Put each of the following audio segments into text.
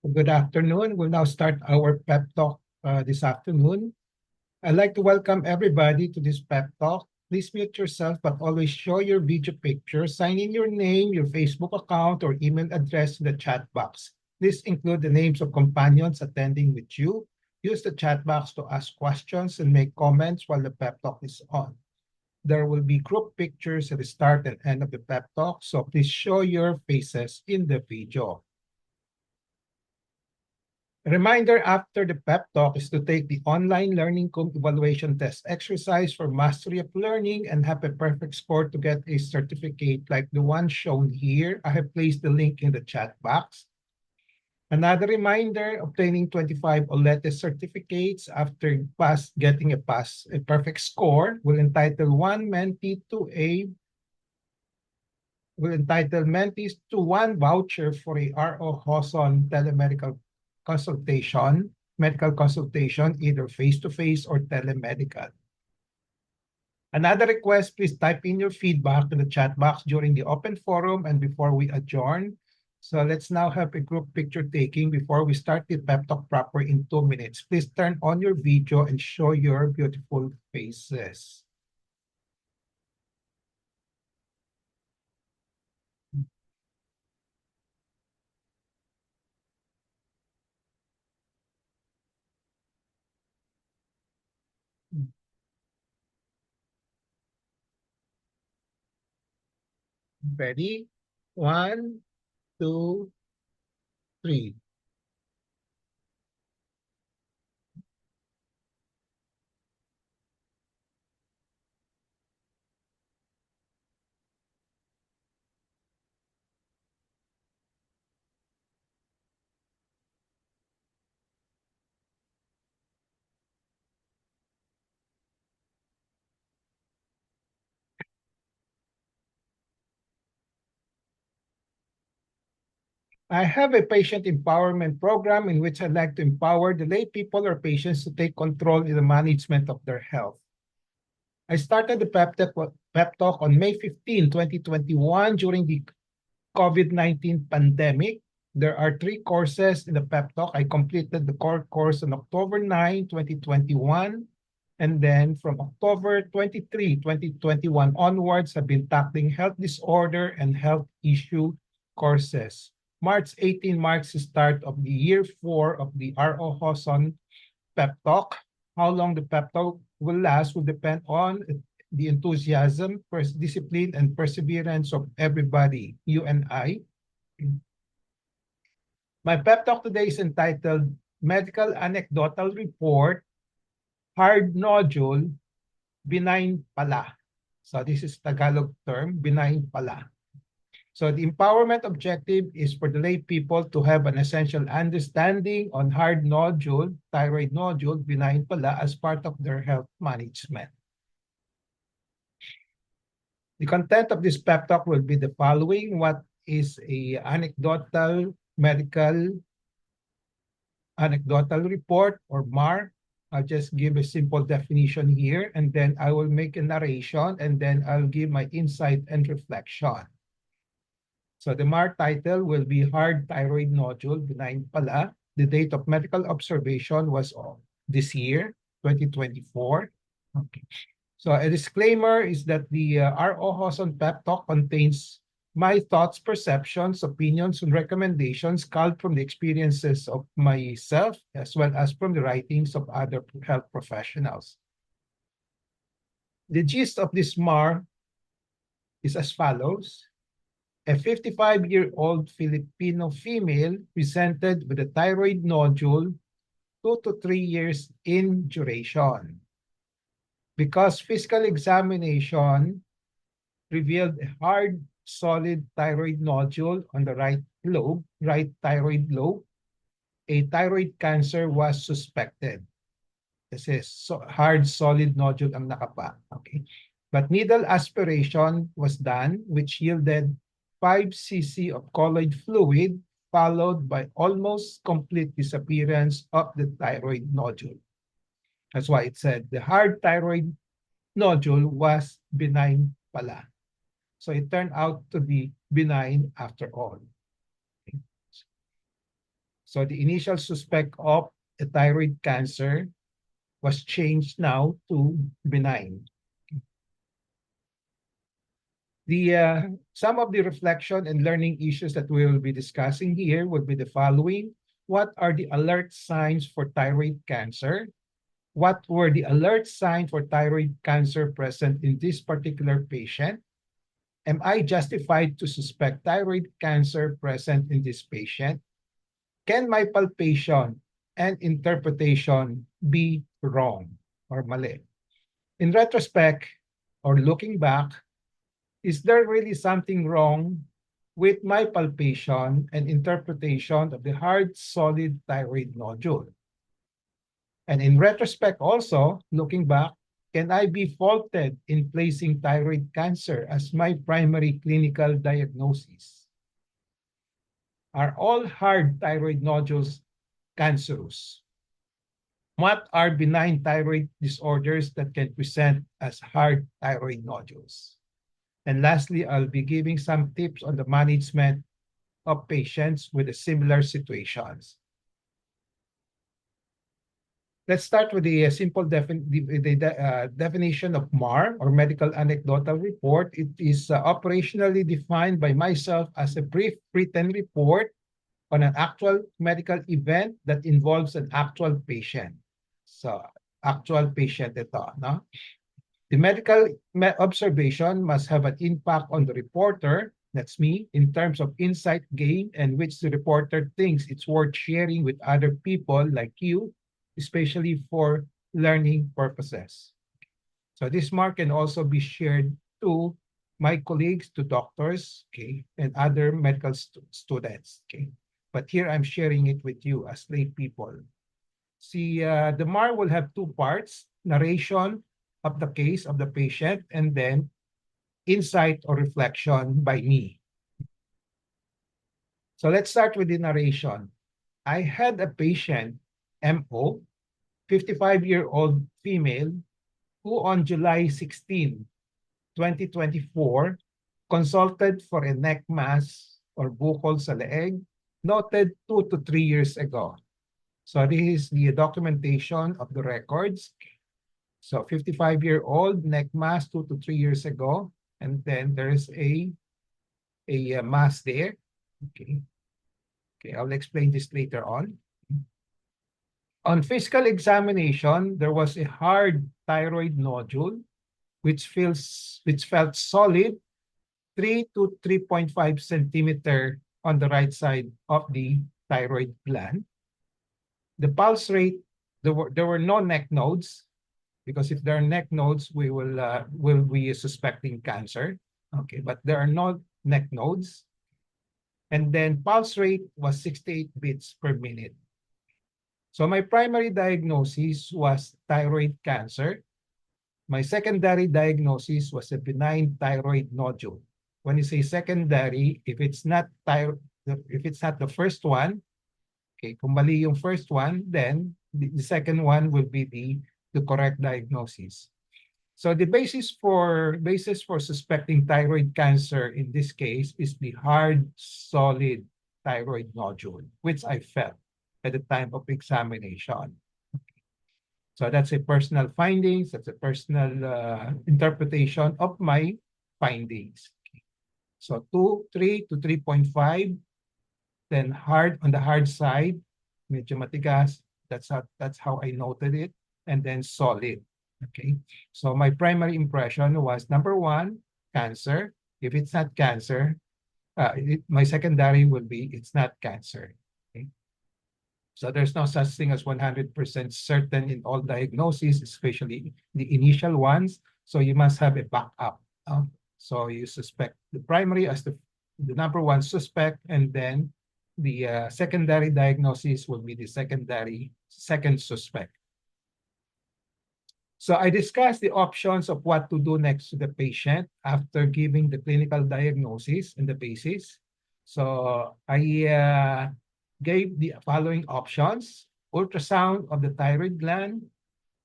Good afternoon. We'll now start our pep talk this afternoon. I'd like to welcome everybody to this pep talk. Please mute yourself, but always show your video picture. Sign in your name, your Facebook account, or email address in the chat box. Please include the names of companions attending with you. Use the chat box to ask questions and make comments while the pep talk is on. There will be group pictures at the start and end of the pep talk, so please show your faces in the video. A reminder after the pep talk is to take the online learning evaluation test exercise for mastery of learning and have a perfect score to get a certificate like the one shown here. I have placed the link in the chat box. Another reminder, obtaining 25 OLETE certificates after getting a perfect score will entitle mentees to one voucher for a RO Hoson telemedical medical consultation, either face-to-face or telemedical. Another request, please type in your feedback in the chat box during the open forum and before we adjourn. So let's now have a group picture taking before we start the pep talk proper in 2 minutes. Please turn on your video and show your beautiful faces. Ready? 1, 2, 3. I have a patient empowerment program in which I'd like to empower the lay people or patients to take control in the management of their health. I started the pep talk on May 15, 2021 during the COVID-19 pandemic. There are 3 courses in the pep talk. I completed the core course on October 9, 2021. And then from October 23, 2021 onwards, I've been tackling health disorder and health issue courses. March 18 marks the start of the year 4 of the RO Hoson pep talk. How long the pep talk will last will depend on the enthusiasm, discipline, and perseverance of everybody, you and I. My pep talk today is entitled Medical Anecdotal Report, Hard Nodule, Benign Pala. So this is Tagalog term, benign pala. So the empowerment objective is for the lay people to have an essential understanding on hard nodule, thyroid nodule, benign pala as part of their health management. The content of this pep talk will be the following. What is a medical anecdotal report or MAR? I'll just give a simple definition here, and then I will make a narration, and then I'll give my insight and reflection. So the MAR title will be Hard Thyroid Nodule, Benign Pala. The date of medical observation was this year, 2024. Okay. So a disclaimer is that the RO Hoson pep talk contains my thoughts, perceptions, opinions, and recommendations culled from the experiences of myself, as well as from the writings of other health professionals. The gist of this MAR is as follows. A 55-year-old Filipino female presented with a thyroid nodule 2 to 3 years in duration. Because physical examination revealed a hard, solid thyroid nodule on the right thyroid lobe, a thyroid cancer was suspected. This is hard, solid nodule ang nakapa. Okay. But needle aspiration was done, which yielded 5 cc of colloid fluid, followed by almost complete disappearance of the thyroid nodule. That's why it said the hard thyroid nodule was benign pala. So it turned out to be benign after all. So the initial suspect of a thyroid cancer was changed now to benign. Some of the reflection and learning issues that we will be discussing here would be the following. What are the alert signs for thyroid cancer? What were the alert signs for thyroid cancer present in this particular patient? Am I justified to suspect thyroid cancer present in this patient? Can my palpation and interpretation be wrong or mali? In retrospect or looking back, is there really something wrong with my palpation and interpretation of the hard, solid thyroid nodule? And in retrospect also, looking back, can I be faulted in placing thyroid cancer as my primary clinical diagnosis? Are all hard thyroid nodules cancerous? What are benign thyroid disorders that can present as hard thyroid nodules? And lastly, I'll be giving some tips on the management of patients with similar situations. Let's start with the simple definition of MAR, or Medical Anecdotal Report. It is operationally defined by myself as a brief written report on an actual medical event that involves an actual patient. So, actual patient ito, no? The medical observation must have an impact on the reporter, that's me, in terms of insight gained and which the reporter thinks it's worth sharing with other people like you, especially for learning purposes. So this mark can also be shared to my colleagues, to doctors, okay, and other medical students, okay. But here I'm sharing it with you as lay people. See, the MAR will have two parts: narration of the case of the patient, and then insight or reflection by me. So let's start with the narration. I had a patient, MO, 55-year-old female, who on July 16, 2024, consulted for a neck mass or bukol sa leeg, noted 2 to 3 years ago. So this is the documentation of the records. So 55-year-old neck mass 2 to 3 years ago, and then there's a mass there. Okay. Okay, I'll explain this later on. On physical examination, there was a hard thyroid nodule which felt solid 3 to 3.5 centimeter on the right side of the thyroid gland. The pulse rate, there were no neck nodes, because if there are neck nodes, we will be suspecting cancer. Okay, but there are no neck nodes. And then pulse rate was 68 beats per minute. So my primary diagnosis was thyroid cancer. My secondary diagnosis was a benign thyroid nodule. When you say secondary, if it's not the first one, okay, kung mali yung first one, then the second one will be the correct diagnosis. So the basis for suspecting thyroid cancer in this case is the hard, solid thyroid nodule, which I felt at the time of examination. So that's a personal findings. That's a personal interpretation of my findings. So 2, 3 to 3.5. Then hard, on the hard side, medyo matigas. That's how I noted it. And then solid. Okay. So my primary impression was, number one, cancer. If it's not cancer, my secondary will be it's not cancer. Okay. So there's no such thing as 100% certain in all diagnoses, especially the initial ones. So you must have a backup. So you suspect the primary as the number one suspect, and then the secondary diagnosis will be the second suspect. So I discussed the options of what to do next to the patient after giving the clinical diagnosis and the basis. So I gave the following options: ultrasound of the thyroid gland,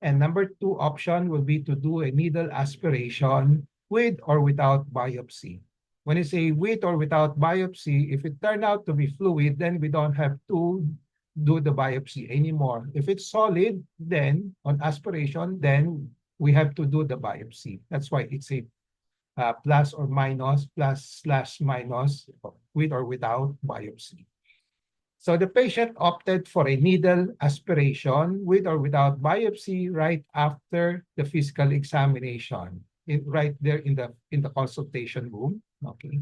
and number 2 option will be to do a needle aspiration with or without biopsy. When you say with or without biopsy, if it turned out to be fluid, then we don't have to do the biopsy anymore. If it's solid, then on aspiration, then we have to do the biopsy. That's why it's a plus or minus, plus slash minus, with or without biopsy. So the patient opted for a needle aspiration with or without biopsy right after the physical examination, right there in the consultation room. Okay.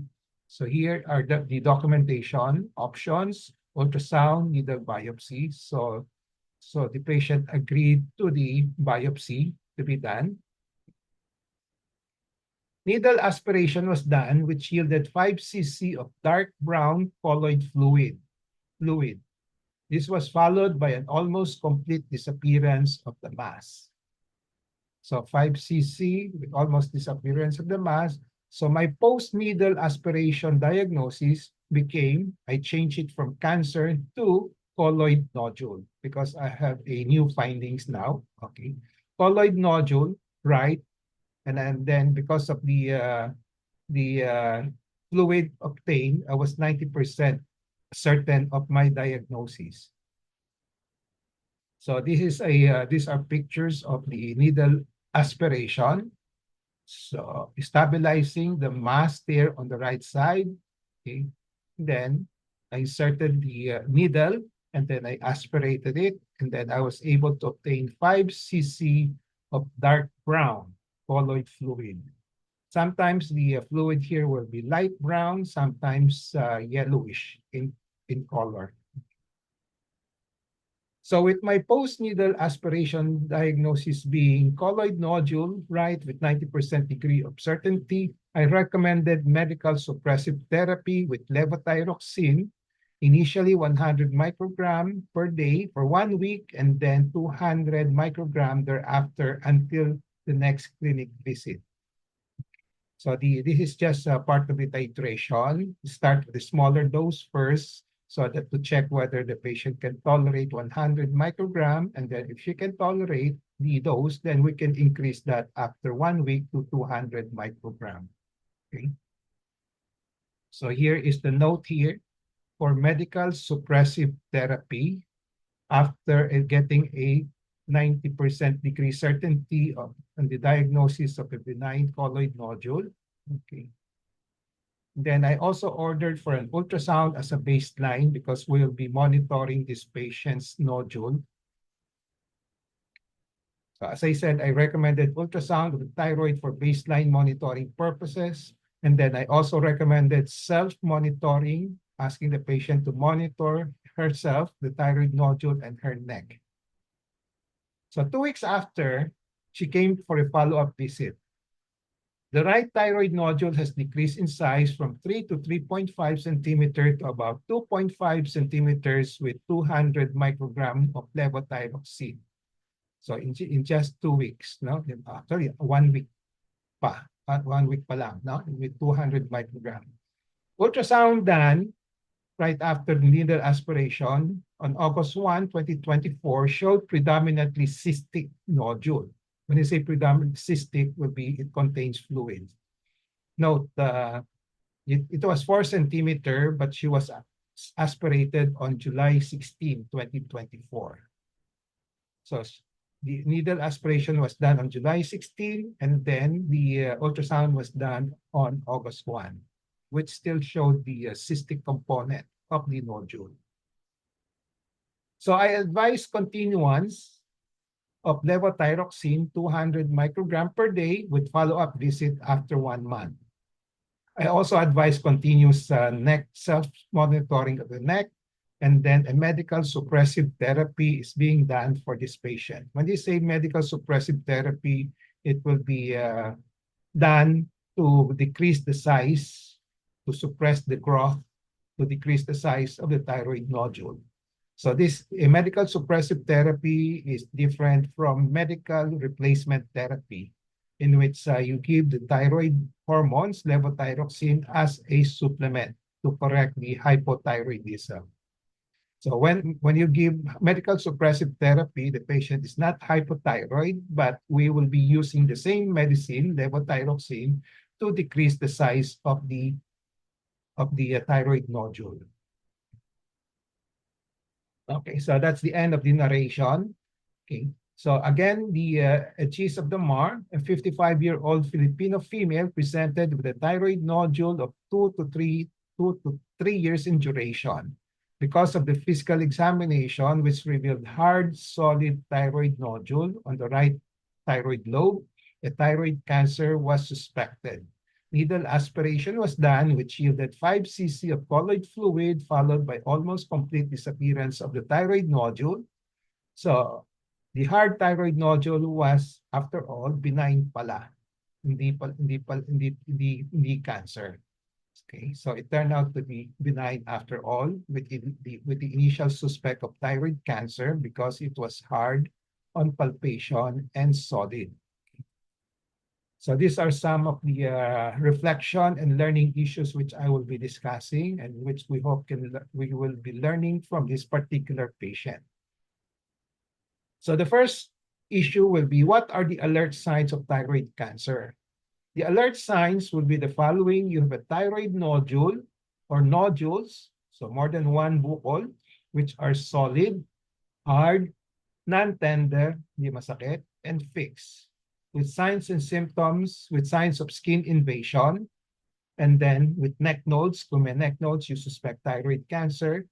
So here are the documentation options: ultrasound, needle biopsy. So the patient agreed to the biopsy to be done. Needle aspiration was done, which yielded 5 cc of dark brown colloid fluid. This was followed by an almost complete disappearance of the mass. So 5 cc with almost disappearance of the mass. So my post-needle aspiration diagnosis became, I changed it from cancer to colloid nodule because I have a new findings now. Okay. Colloid nodule, right? And then because of the fluid obtained, I was 90% certain of my diagnosis. So this is these are pictures of the needle aspiration. So stabilizing the mass there on the right side. Okay. Then I inserted the needle and then I aspirated it. And then I was able to obtain 5 cc of dark brown colloid fluid. Sometimes the fluid here will be light brown, sometimes yellowish in color. So with my post-needle aspiration diagnosis being colloid nodule, right, with 90% degree of certainty, I recommended medical suppressive therapy with levothyroxine, initially 100 microgram per day for 1 week, and then 200 microgram thereafter until the next clinic visit. So this is just part of the titration. Start with a smaller dose first, so that to check whether the patient can tolerate 100 microgram, and then if she can tolerate the dose, then we can increase that after 1 week to 200 microgram. Okay. So here is the note here for medical suppressive therapy after getting a 90% degree certainty on the diagnosis of a benign colloid nodule. Okay. Then I also ordered for an ultrasound as a baseline because we'll be monitoring this patient's nodule. So as I said, I recommended ultrasound of the thyroid for baseline monitoring purposes. And then I also recommended self-monitoring, asking the patient to monitor herself, the thyroid nodule, and her neck. So 2 weeks after, she came for a follow-up visit. The right thyroid nodule has decreased in size from 3 to 3.5 centimeters to about 2.5 centimeters with 200 microgram of levothyroxine. So in just 2 weeks, no? Actually, 1 week pa. 1 week pa lang, no? With 200 microgram. Ultrasound done right after the needle aspiration on August 1, 2024 showed predominantly cystic nodule. When you say predominantly cystic, will be it contains fluid. Note, it was 4 centimeter, but she was aspirated on July 16, 2024. So the needle aspiration was done on July 16, and then the ultrasound was done on August 1, which still showed the cystic component of the nodule. So I advise continuance of levothyroxine 200 microgram per day with follow-up visit after 1 month. I also advise continuous neck self-monitoring of the neck, and then a medical suppressive therapy is being done for this patient. When they say medical suppressive therapy, it will be done to decrease the size, to suppress the growth, to decrease the size of the thyroid nodule. So a medical suppressive therapy is different from medical replacement therapy, in which you give the thyroid hormones, levothyroxine, as a supplement to correct the hypothyroidism. So when you give medical suppressive therapy, the patient is not hypothyroid, but we will be using the same medicine, levothyroxine, to decrease the size of the thyroid nodule. Okay, so that's the end of the narration. Okay, so again, the gist of the MAR, a 55-year-old Filipino female presented with a thyroid nodule of 2 to 3 years in duration. Because of the physical examination, which revealed hard, solid thyroid nodule on the right thyroid lobe, a thyroid cancer was suspected. Needle aspiration was done, which yielded 5 cc of colloid fluid, followed by almost complete disappearance of the thyroid nodule. So, the hard thyroid nodule was, after all, benign pala. Hindi cancer. Okay, so it turned out to be benign after all, with the initial suspect of thyroid cancer because it was hard on palpation and solid. So these are some of the reflection and learning issues which I will be discussing and which we hope we will be learning from this particular patient. So the first issue will be, what are the alert signs of thyroid cancer? The alert signs will be the following. You have a thyroid nodule or nodules, so more than one buccal, which are solid, hard, non-tender, hindi masakit, and fixed, with signs and symptoms, with signs of skin invasion, and then with neck nodes. Kung may neck nodes, you suspect thyroid cancer,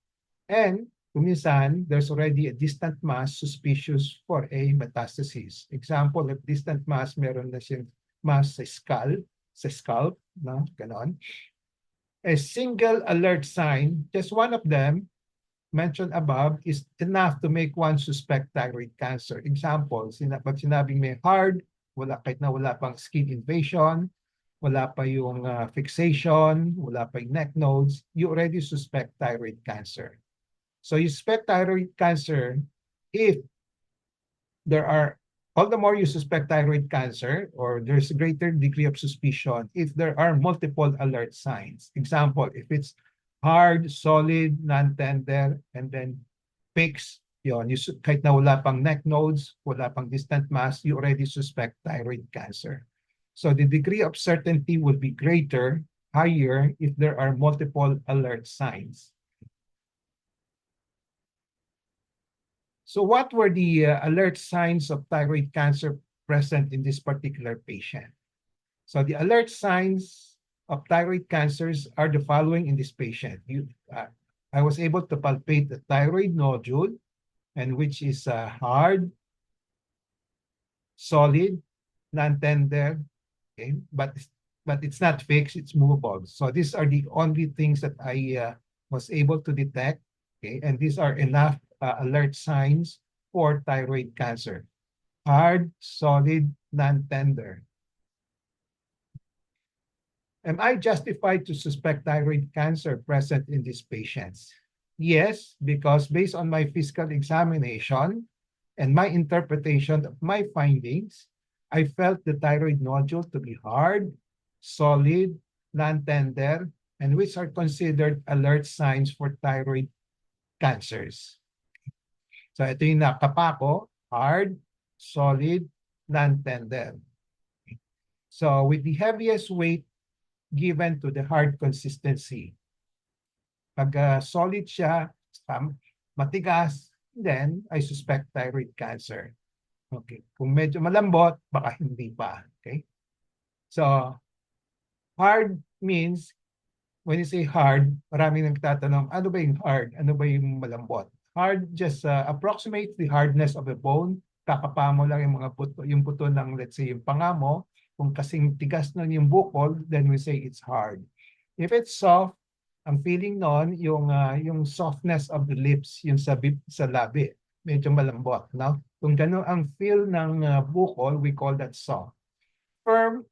and kuminsan, there's already a distant mass suspicious for a metastasis. Example, if distant mass, meron na siyang mass sa scalp, no? Ganon. A single alert sign, just one of them, mentioned above, is enough to make one suspect thyroid cancer. Example, pag sinabing may hard, kahit na wala pang skin invasion, wala pa yung fixation, wala pa yung neck nodes, you already suspect thyroid cancer. So you suspect thyroid cancer if there are, all the more you suspect thyroid cancer, or there's a greater degree of suspicion if there are multiple alert signs. Example, if it's hard, solid, non-tender, and then fixed, yun, kahit na wala pang neck nodes, wala pang distant mass, you already suspect thyroid cancer. So the degree of certainty will be greater, higher, if there are multiple alert signs. So what were the alert signs of thyroid cancer present in this particular patient? So the alert signs of thyroid cancers are the following in this patient. I was able to palpate the thyroid nodule, and which is hard, solid, non-tender, okay? But it's not fixed, it's movable. So these are the only things that I was able to detect, okay? And these are enough alert signs for thyroid cancer. Hard, solid, non-tender. Am I justified to suspect thyroid cancer present in these patients? Yes, because based on my physical examination and my interpretation of my findings, I felt the thyroid nodule to be hard, solid, non-tender, and which are considered alert signs for thyroid cancers. So ito yung nakapako, hard, solid, non-tender. So with the heaviest weight given to the hard consistency. Pag solid siya, matigas, then I suspect thyroid cancer. Okay. Kung medyo malambot, baka hindi pa. Okay. So, hard means, when you say hard, maraming nagtatanong, ano ba yung hard? Ano ba yung malambot? Hard just approximates the hardness of a bone. Kakapa mo lang yung mga yung buto ng, let's say, yung panga mo. Kung kasing tigas na yung bukol, then we say it's hard. If it's soft, ang feeling nun, yung softness of the lips, yung sa labi, medyo malambot. No? Kung gano'n ang feel ng bukol, we call that soft. Firm,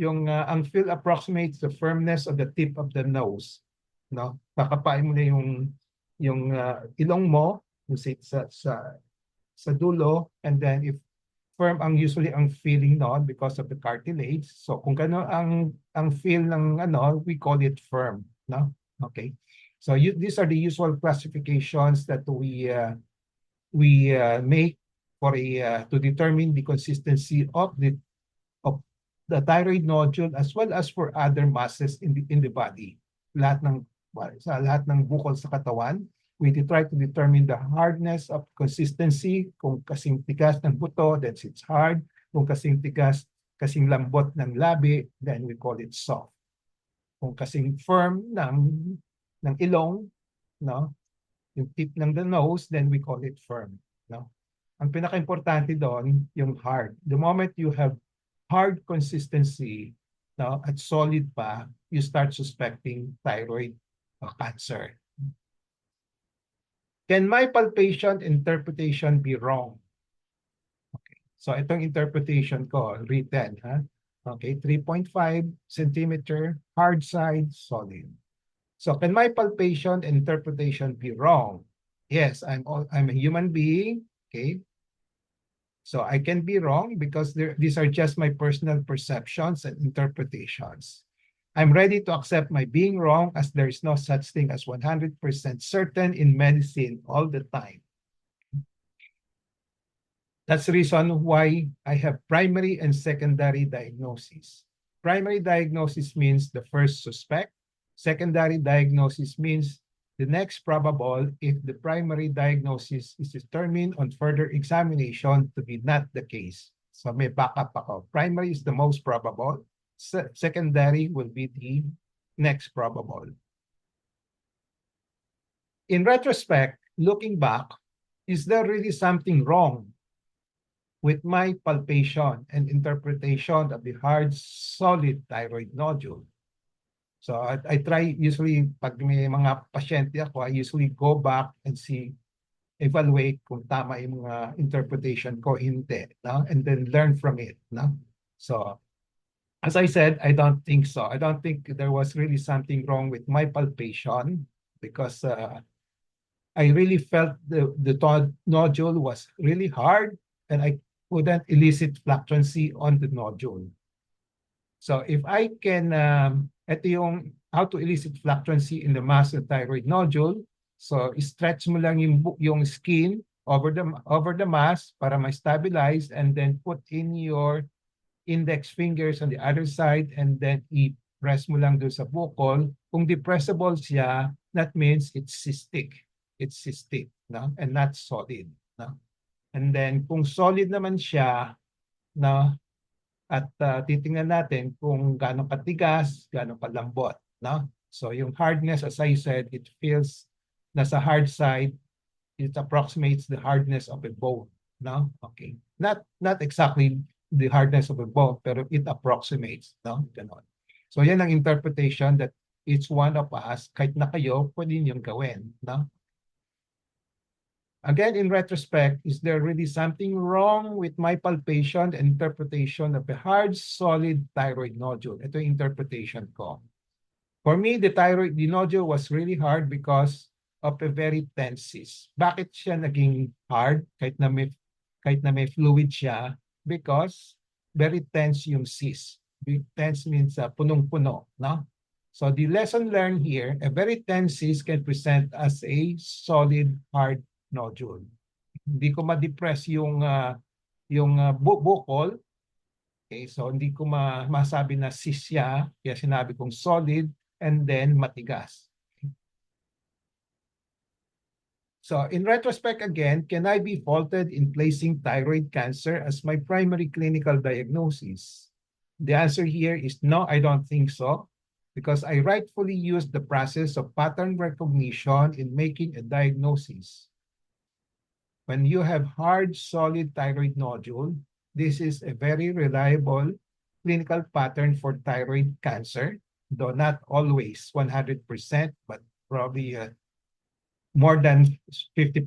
ang feel approximates the firmness of the tip of the nose. No? Kakapain mo na yung ilong mo, you say sa dulo, and then if firm usually ang feeling noon because of the cartilage. So kung gano'n ang feel ng we call it firm, no? Okay. So these are the usual classifications that we make for to determine the consistency of the thyroid nodule, as well as for other masses in the body. Lahat ng bukol sa katawan, we try to determine the hardness of consistency. Kung kasing tigas ng buto, then it's hard. Kung kasing tigas, kasing lambot ng labi, then we call it soft. Kung kasing firm ng ilong, no? Yung tip ng the nose, then we call it firm, no? Ang pinaka-importante doon, yung hard. The moment you have hard consistency, no, at solid pa, you start suspecting thyroid cancer. Can my palpation interpretation be wrong? Okay. So itong interpretation ko, written, ha? Okay, 3.5 centimeter, hard side, solid. So can my palpation interpretation be wrong? Yes, I'm a human being, okay? So I can be wrong because these are just my personal perceptions and interpretations. I'm ready to accept my being wrong, as there is no such thing as 100% certain in medicine all the time. That's the reason why I have primary and secondary diagnosis. Primary diagnosis means the first suspect. Secondary diagnosis means the next probable if the primary diagnosis is determined on further examination to be not the case. So may backup ako. Primary is the most probable. Secondary will be the next probable. In retrospect, looking back, is there really something wrong with my palpation and interpretation of the hard, solid thyroid nodule? So I try usually, pag may mga pasyente ako, I usually go back and evaluate kung tama yung mga interpretation ko, hindi, no? And then learn from it, no? So as I said, I don't think so. I don't think there was really something wrong with my palpation because I really felt the nodule was really hard and I couldn't elicit fluctuancy on the nodule. So if I can, ito yung how to elicit fluctuancy in the mass of thyroid nodule. So stretch mo lang yung skin over the mass para ma-stabilize and then put in your index fingers on the other side and then i-press mo lang doon sa bukol. Kung depressible siya, that means it's cystic. It's cystic, no? And not solid, no? And then kung solid naman siya, no? At titingnan natin kung gaano katigas, gaano kalambot, no? So yung hardness, as I said, it feels nasa hard side, it approximates the hardness of a bone, no? Okay. Not exactly the hardness of a bone, pero it approximates, no? Ganon. So yan ang interpretation that each one of us, kahit na kayo, pwede niyong gawin, no? Again, in retrospect, is there really something wrong with my palpation and interpretation of a hard, solid thyroid nodule? Ito yung interpretation ko. For me, the nodule was really hard because of a very tense cyst. Bakit siya naging hard kahit na may fluid siya? Because very tense yung cyst. Tense means punong-puno, no? So the lesson learned here, a very tense cyst can present as a solid, hard nodule. Hindi ko ma-depress yung bukol. Okay, so hindi ko masabi na cyst siya, kaya sinabi kong solid and then matigas. So in retrospect again, can I be faulted in placing thyroid cancer as my primary clinical diagnosis? The answer here is no, I don't think so, because I rightfully used the process of pattern recognition in making a diagnosis. When you have hard, solid thyroid nodule, this is a very reliable clinical pattern for thyroid cancer, though not always 100%, but probably more than 50%,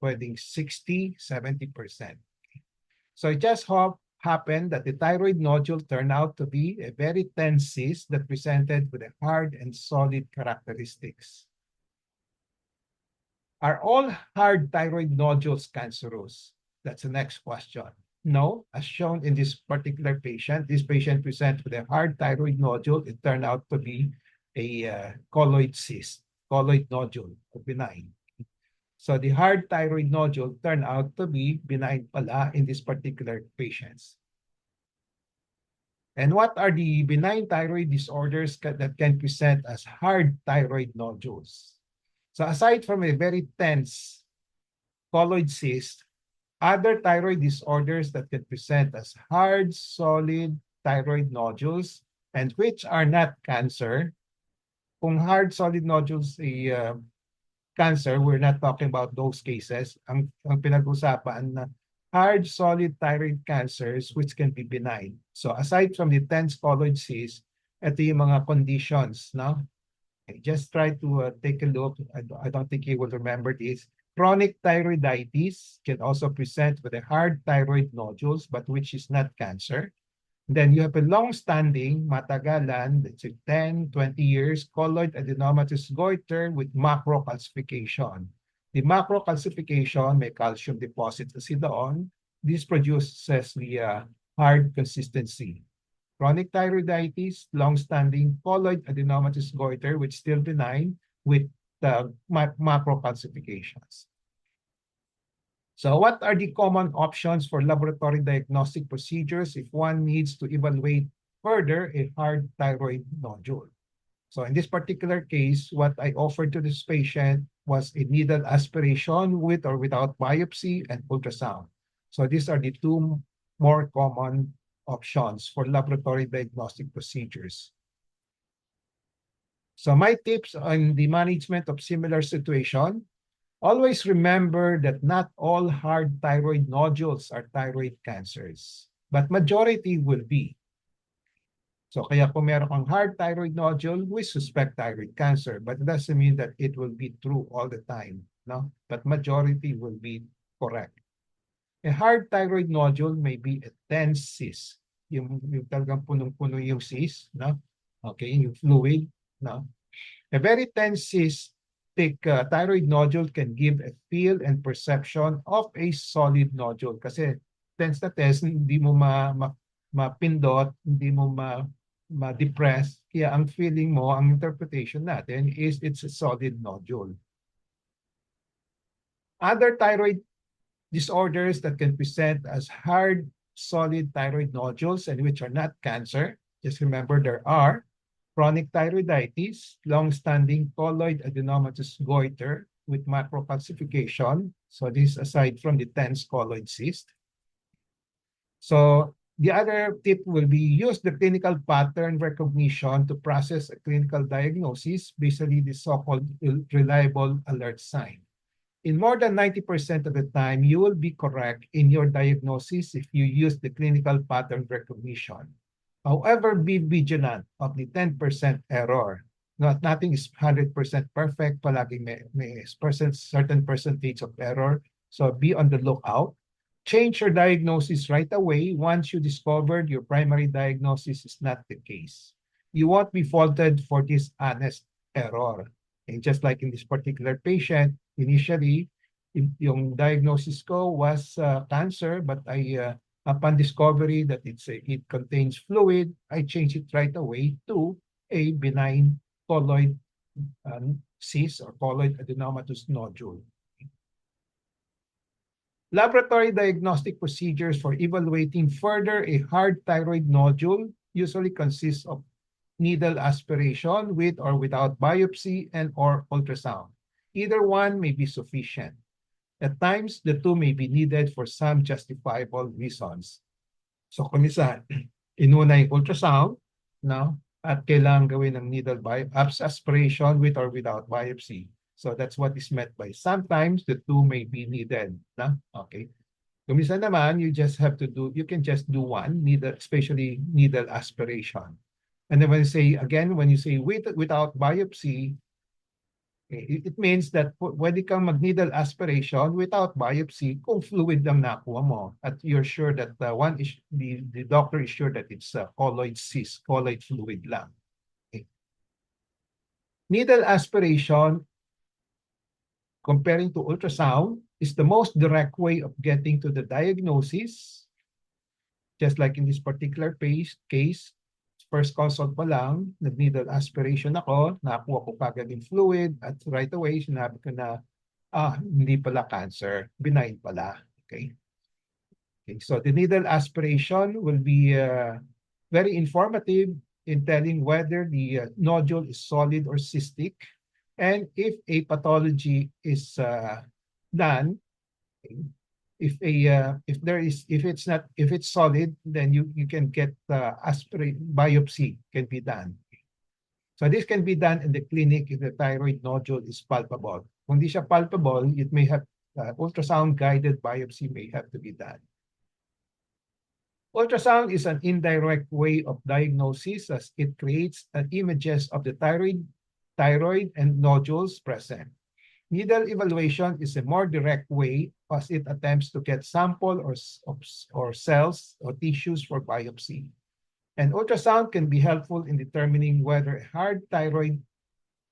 pwedeng 60, 70%. So it just happened that the thyroid nodule turned out to be a very tense cyst that presented with a hard and solid characteristics. Are all hard thyroid nodules cancerous? That's the next question. No, as shown in this particular patient, this patient presented with a hard thyroid nodule. It turned out to be a colloid cyst, colloid nodule, or benign. So the hard thyroid nodule turned out to be benign pala in this particular patients. And what are the benign thyroid disorders that can present as hard thyroid nodules? So aside from a very tense colloid cyst, other thyroid disorders that can present as hard, solid thyroid nodules and which are not cancer. Kung hard, solid nodules ay cancer, we're not talking about those cases. Ang pinag-usapan na hard, solid thyroid cancers which can be benign. So aside from the tense colloid cyst, ito yung mga conditions, no? Okay, just try to take a look. I don't think you will remember this. Chronic thyroiditis can also present with a hard thyroid nodules, but which is not cancer. Then you have a long-standing, matagalan, let's say 10, 20 years, colloid adenomatous goiter with macrocalcification. The macrocalcification, may calcium deposits kasi doon. This produces the hard consistency. Chronic thyroiditis, long-standing colloid adenomatous goiter, which still benign with macrocalcifications. So what are the common options for laboratory diagnostic procedures if one needs to evaluate further a hard thyroid nodule? So in this particular case, what I offered to this patient was a needle aspiration with or without biopsy and ultrasound. So these are the two more common options for laboratory diagnostic procedures. So my tips on the management of similar situation: always remember that not all hard thyroid nodules are thyroid cancers, but majority will be. So kaya kung meron kang hard thyroid nodule, we suspect thyroid cancer, but it doesn't mean that it will be true all the time, no? But majority will be correct. A hard thyroid nodule may be a dense cyst. Yung talagang punong-puno yung cyst, no? Okay, yung fluid, no? A very tense cystic thyroid nodule can give a feel and perception of a solid nodule. Kasi tense na tense, hindi mo mapindot, hindi mo ma-depress. Kaya ang feeling mo, ang interpretation natin is it's a solid nodule. Other thyroid disorders that can present as hard, solid thyroid nodules and which are not cancer, just remember there are chronic thyroiditis, long-standing colloid adenomatous goiter with macrocalcification. So this aside from the tense colloid cyst. So the other tip will be use the clinical pattern recognition to process a clinical diagnosis, basically the so-called reliable alert sign. In more than 90% of the time, you will be correct in your diagnosis if you use the clinical pattern recognition. However, be vigilant of the 10% error. Nothing is 100% perfect. Palaging may certain percentage of error. So be on the lookout. Change your diagnosis right away once you discovered your primary diagnosis is not the case. You won't be faulted for this honest error. And just like in this particular patient, initially, yung diagnosis ko was cancer, but upon discovery that it contains fluid, I changed it right away to a benign colloid cyst or colloid adenomatous nodule. Laboratory diagnostic procedures for evaluating further a hard thyroid nodule usually consists of needle aspiration with or without biopsy and or ultrasound. Either one may be sufficient. At times, the two may be needed for some justifiable reasons. So kung minsan, inuna yung ultrasound, no? At kailangan gawin ng needle aspiration with or without biopsy. So that's what is meant by sometimes the two may be needed. No? Okay. Kung minsan naman, you can just do one, especially needle aspiration. And then when you say without biopsy, it means that pwede kang mag-needle aspiration without biopsy kung fluid lang nakuha mo at you're sure that the doctor is sure that it's colloid cyst, colloid fluid lang. Okay. Needle aspiration, comparing to ultrasound, is the most direct way of getting to the diagnosis. Just like in this particular case, first consult pa lang, nag-needle aspiration ako, nakuha ko kagad yung fluid, at right away, sinabi ko na, hindi pala cancer, benign pala. Okay? Okay, so the needle aspiration will be very informative in telling whether the nodule is solid or cystic. And if a pathology is done, if it's solid, then you can get aspirate biopsy can be done. So this can be done in the clinic if the thyroid nodule is palpable. Kung di siya palpable, it may have ultrasound guided biopsy may have to be done. Ultrasound is an indirect way of diagnosis as it creates images of the thyroid and nodules present. Needle evaluation is a more direct way as it attempts to get sample or cells or tissues for biopsy. And ultrasound can be helpful in determining whether a hard thyroid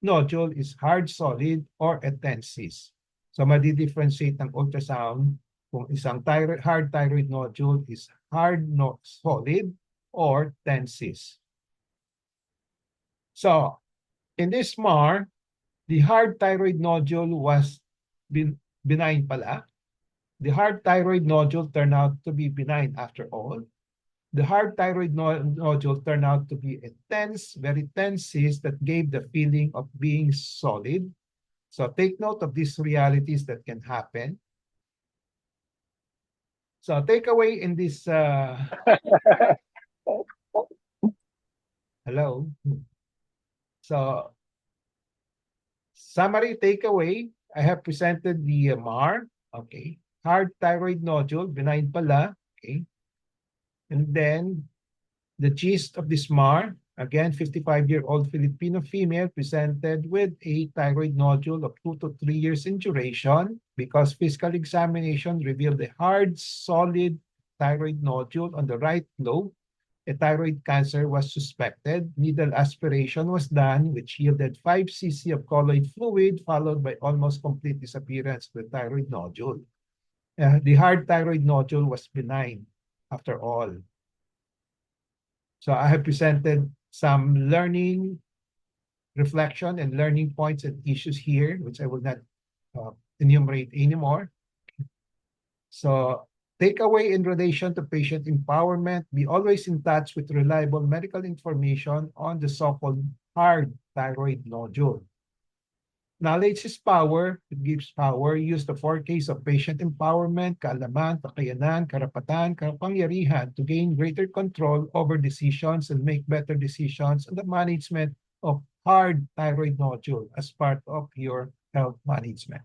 nodule is hard solid or a tense cyst. So madi-differentiate ng ultrasound kung isang hard thyroid nodule is hard solid or tense cyst. So in this MAR, the hard thyroid nodule was benign pala. The hard thyroid nodule turned out to be benign after all. The hard thyroid nodule turned out to be a tense, very tense cyst that gave the feeling of being solid. So take note of these realities that can happen. So takeaway in this, hello. So summary takeaway, I have presented the MAR, okay. Hard thyroid nodule, benign pala, okay. And then the gist of this MAR, again, 55-year-old Filipino female presented with a thyroid nodule of 2 to 3 years in duration because physical examination revealed a hard, solid thyroid nodule on the right lobe. A thyroid cancer was suspected. Needle aspiration was done, which yielded 5 cc of colloid fluid, followed by almost complete disappearance of the thyroid nodule. The hard thyroid nodule was benign after all. So I have presented some learning, reflection, and learning points and issues here, which I will not enumerate anymore. So takeaway in relation to patient empowerment, be always in touch with reliable medical information on the so-called hard thyroid nodule. Knowledge is power. It gives power. Use the 4Ks of patient empowerment, kaalaman, kakayanan, karapatan, kapangyarihan to gain greater control over decisions and make better decisions on the management of hard thyroid nodule as part of your health management.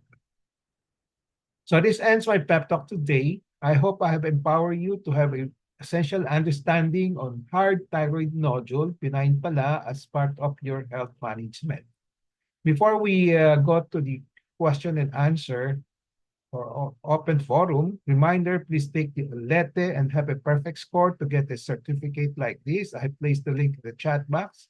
So this ends my pep talk today. I hope I have empowered you to have an essential understanding on hard thyroid nodule, benign pala, as part of your health management. Before we go to the question and answer or open forum, reminder, please take the OLETE and have a perfect score to get a certificate like this. I have placed the link in the chat box.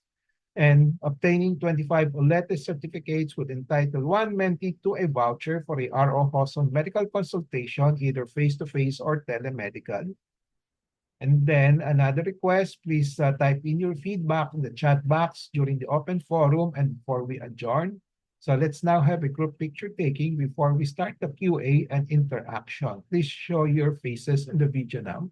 And obtaining 25 OLETE certificates would entitle one mentee to a voucher for a RO Hoson medical consultation, either face-to-face or telemedical. And then another request, please type in your feedback in the chat box during the open forum and before we adjourn. So let's now have a group picture taking before we start the QA and interaction. Please show your faces in the video now.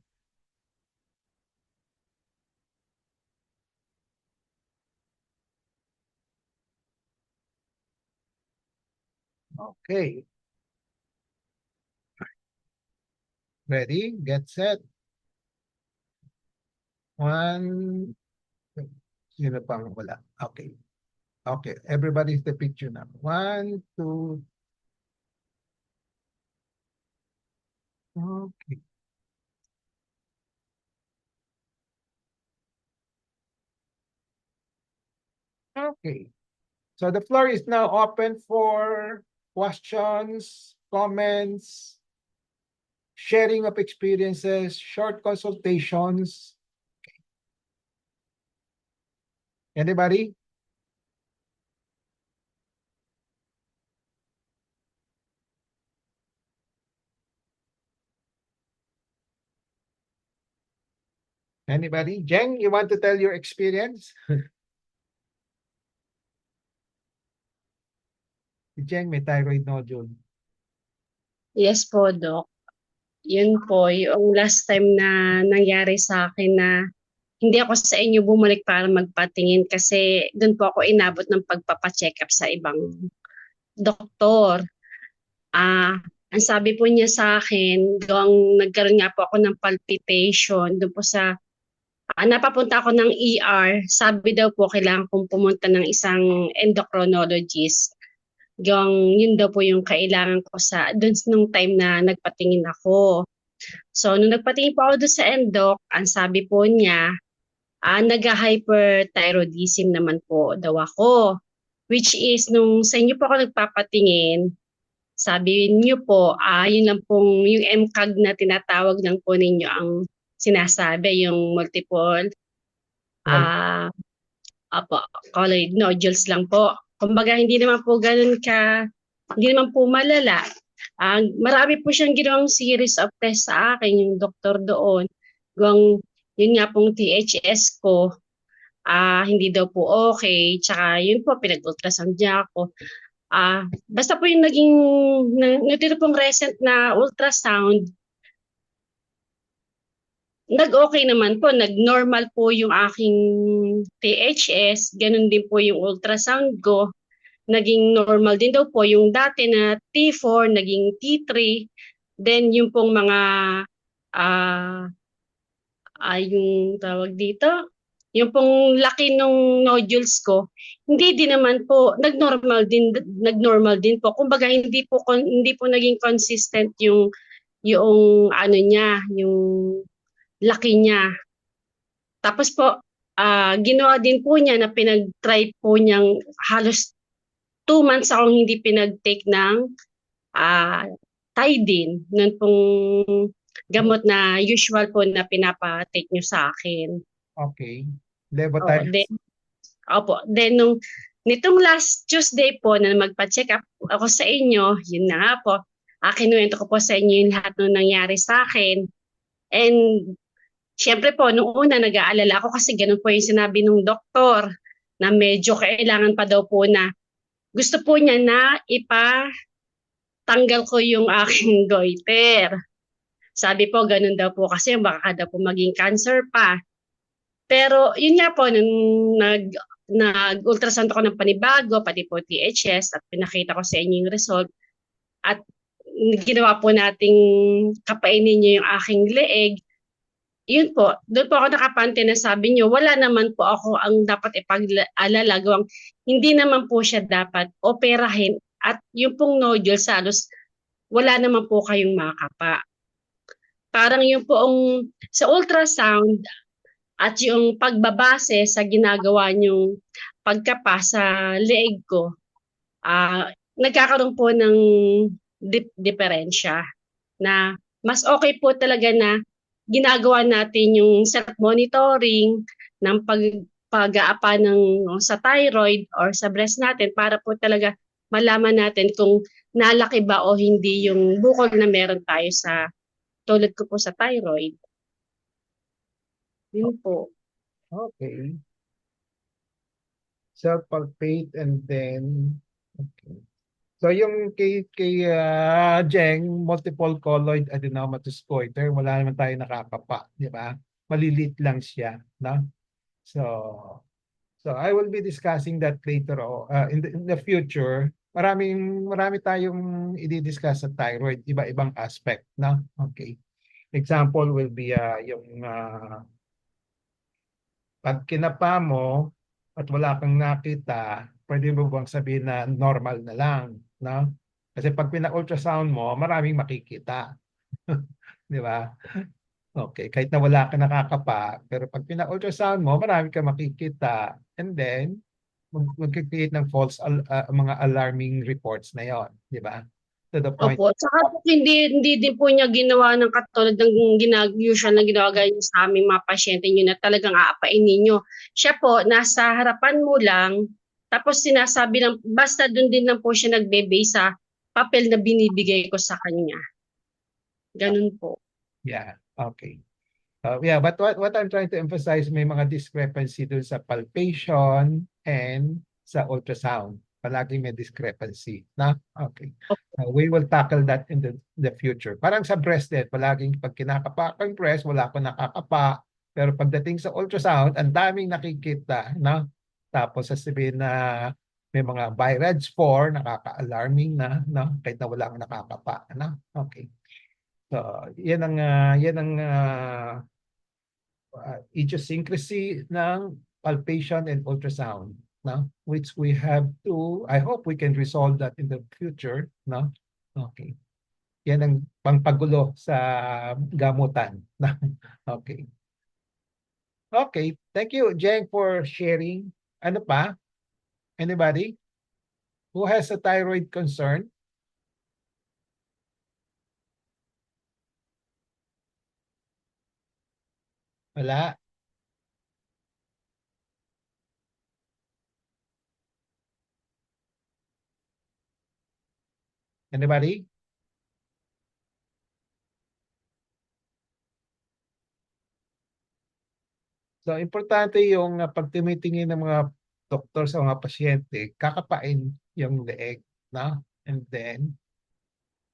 Okay. Ready? Get set. One. Sino pang wala? Okay. Okay. Everybody's the picture now. 1, 2. Okay. Okay. So the floor is now open for questions, comments, sharing of experiences, short consultations. Anybody? Anybody? Jeng, you want to tell your experience? Si Jeng may thyroid nodule. Yes po, Doc. Yun po, yung last time na nangyari sa akin na hindi ako sa inyo bumalik para magpatingin kasi doon po ako inabot ng pagpapacheck up sa ibang doktor. Ang sabi po niya sa akin, nagkaroon nga po ako ng palpitation doon po sa napapunta ako ng ER. Sabi daw po kailangan kong pumunta ng isang endocrinologist. Yun daw po yung kailangan ko sa doon nung time na nagpatingin ako. So nung nagpatingin po ako doon sa endok, ang sabi po niya, nag-hyperthyroidism naman po daw ako. Which is, nung sa inyo po ako nagpapatingin, sabi niyo po, yun lang pong, yung MCAG na tinatawag lang po ninyo ang sinasabi, yung multiple, Well, ah, apo, colloid nodules lang po. Kumbaga, hindi naman po malala. Marami po siyang ginawang series of tests sa akin, yung doktor doon. Yung, yun nga pong THS ko, hindi daw po okay. Tsaka yun po, pinag-ultrasound niya ako. Basta po yung nagtito pong recent na ultrasound, nag-okay naman po, nag-normal po yung aking THS, ganun din po yung ultrasound ko. Naging normal din daw po yung dati na T4, naging T3. Then yung pong mga ah yung tawag dito, yung pong laki ng nodules ko, nagnormal din po. Kumbaga hindi po naging consistent yung ano niya, yung laki niya. Tapos po ginawa din po niya na pinag-try po niyang halos 2 months akong hindi pinag-take ng ah Tidine, nun pong gamot na usual po na pinapa-take nyo sa akin. okay. Oo, Levothyroxine. nitong last Tuesday po na magpa-check up ako sa inyo, yun na nga po, kinuwento ko po sa inyo yung lahat ng nangyari sa akin. And syempre po, nung una nag-aalala ako kasi ganun po yung sinabi ng doktor na medyo kailangan pa daw po na gusto po niya na ipatanggal ko yung aking goiter. Sabi po, ganun daw po kasi baka daw po maging cancer pa. Pero yun nga po, nung nag-ultrasound ako ng panibago, pati po THS, at pinakita ko sa inyo yung result, at ginawa po nating kapainin niyo yung aking leeg, yun po, doon po ako nakapante na sabi niyo, wala naman po ako ang dapat ipag-alala, hindi naman po siya dapat operahin, at yung pong nodule sa halos, wala naman po kayong makapa. Parang yung poong sa ultrasound at yung pagbabase sa ginagawa niyong pagkapa sa leeg ko, nagkakaroon po ng diferensya na mas okay po talaga na ginagawa natin yung self-monitoring ng pag-aapa sa thyroid or sa breast natin para po talaga malaman natin kung nalaki ba o hindi yung bukol na meron tayo sa tulad ko po sa thyroid. Yun po. Okay. Self-palpate and then, okay. So yung kay Jeng, multiple colloid adenomatous goiter, wala naman tayo nakakapa, di ba? Malilit lang siya, no? So, I will be discussing that later in the future. Marami tayong i-discuss sa thyroid, iba-ibang aspect, no? Okay. Example will be yung pag kinapa mo at wala kang nakita, pwede mo bang sabihin na normal na lang, no? Kasi pag pina-ultrasound mo, maraming makikita. Di ba? Okay, kahit na wala ka nakakapa, pero pag pina-ultrasound mo, marami ka makikita. And then, mag-create ng mga alarming reports na yon, di ba? To the point. Opo. Saka po hindi din po niya ginawa ng katulad ng usual na ginagawa niyo sa aming mga pasyente niyo na talagang aapain ninyo. Siya po, nasa harapan mo lang, tapos sinasabi lang, basta doon din lang po siya nagbe-base sa papel na binibigay ko sa kanya. Ganun po. Yeah, okay. Yeah, but what I'm trying to emphasize, may mga discrepancy dun sa palpation and sa ultrasound. Palagi may discrepancy, na? Okay. We will tackle that in the future. Parang sa breast din, palaging pag kinakapa ko yung breast, wala ko nakakapa. Pero pagdating sa ultrasound, ang daming nakikita, no? Tapos sasabihin na may mga BI-RADS 4, nakaka-alarming na, no? Kahit na wala ang nakakapa, no? Okay. So, yan ang idiosyncrasy ng palpation and ultrasound, no? Which we have to, I hope we can resolve that in the future, no? Okay. Yan ang pangpagulo sa gamutan. No? Okay. Okay. Thank you, Jeng, for sharing. Ano pa? Anybody who has a thyroid concern? Wala? Anybody? So, importante yung pag tumitingin ng mga doktor sa mga pasyente, kakapain yung leeg, no? And then,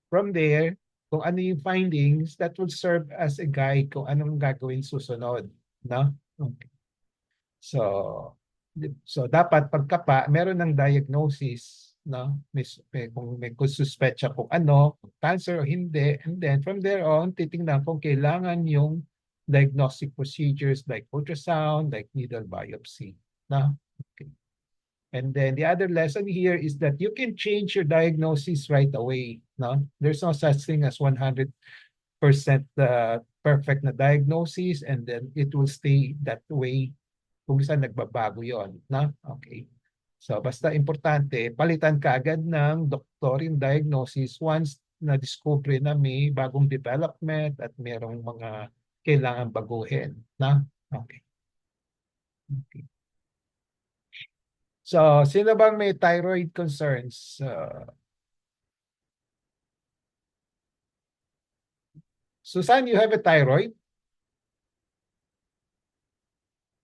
from there, kung ano yung findings, that will serve as a guide kung anong gagawin susunod, no? Okay. So dapat pagkapa, meron ng diagnosis, no? Kung may suspetsa kung ano, cancer o hindi, and then from there on, titingnan kung kailangan yung diagnostic procedures like ultrasound, like needle biopsy, no? Okay. And then the other lesson here is that you can change your diagnosis right away, no? There's no such thing as 100% perfect na diagnosis, and then it will stay that way kung saan nagbabago yon, na? Okay. So basta importante, palitan ka agad ng doktor yung diagnosis once na-discover na may bagong development at merong mga kailangan baguhin, na? Okay. Okay. So, sino bang may thyroid concerns? Susan, you have a thyroid?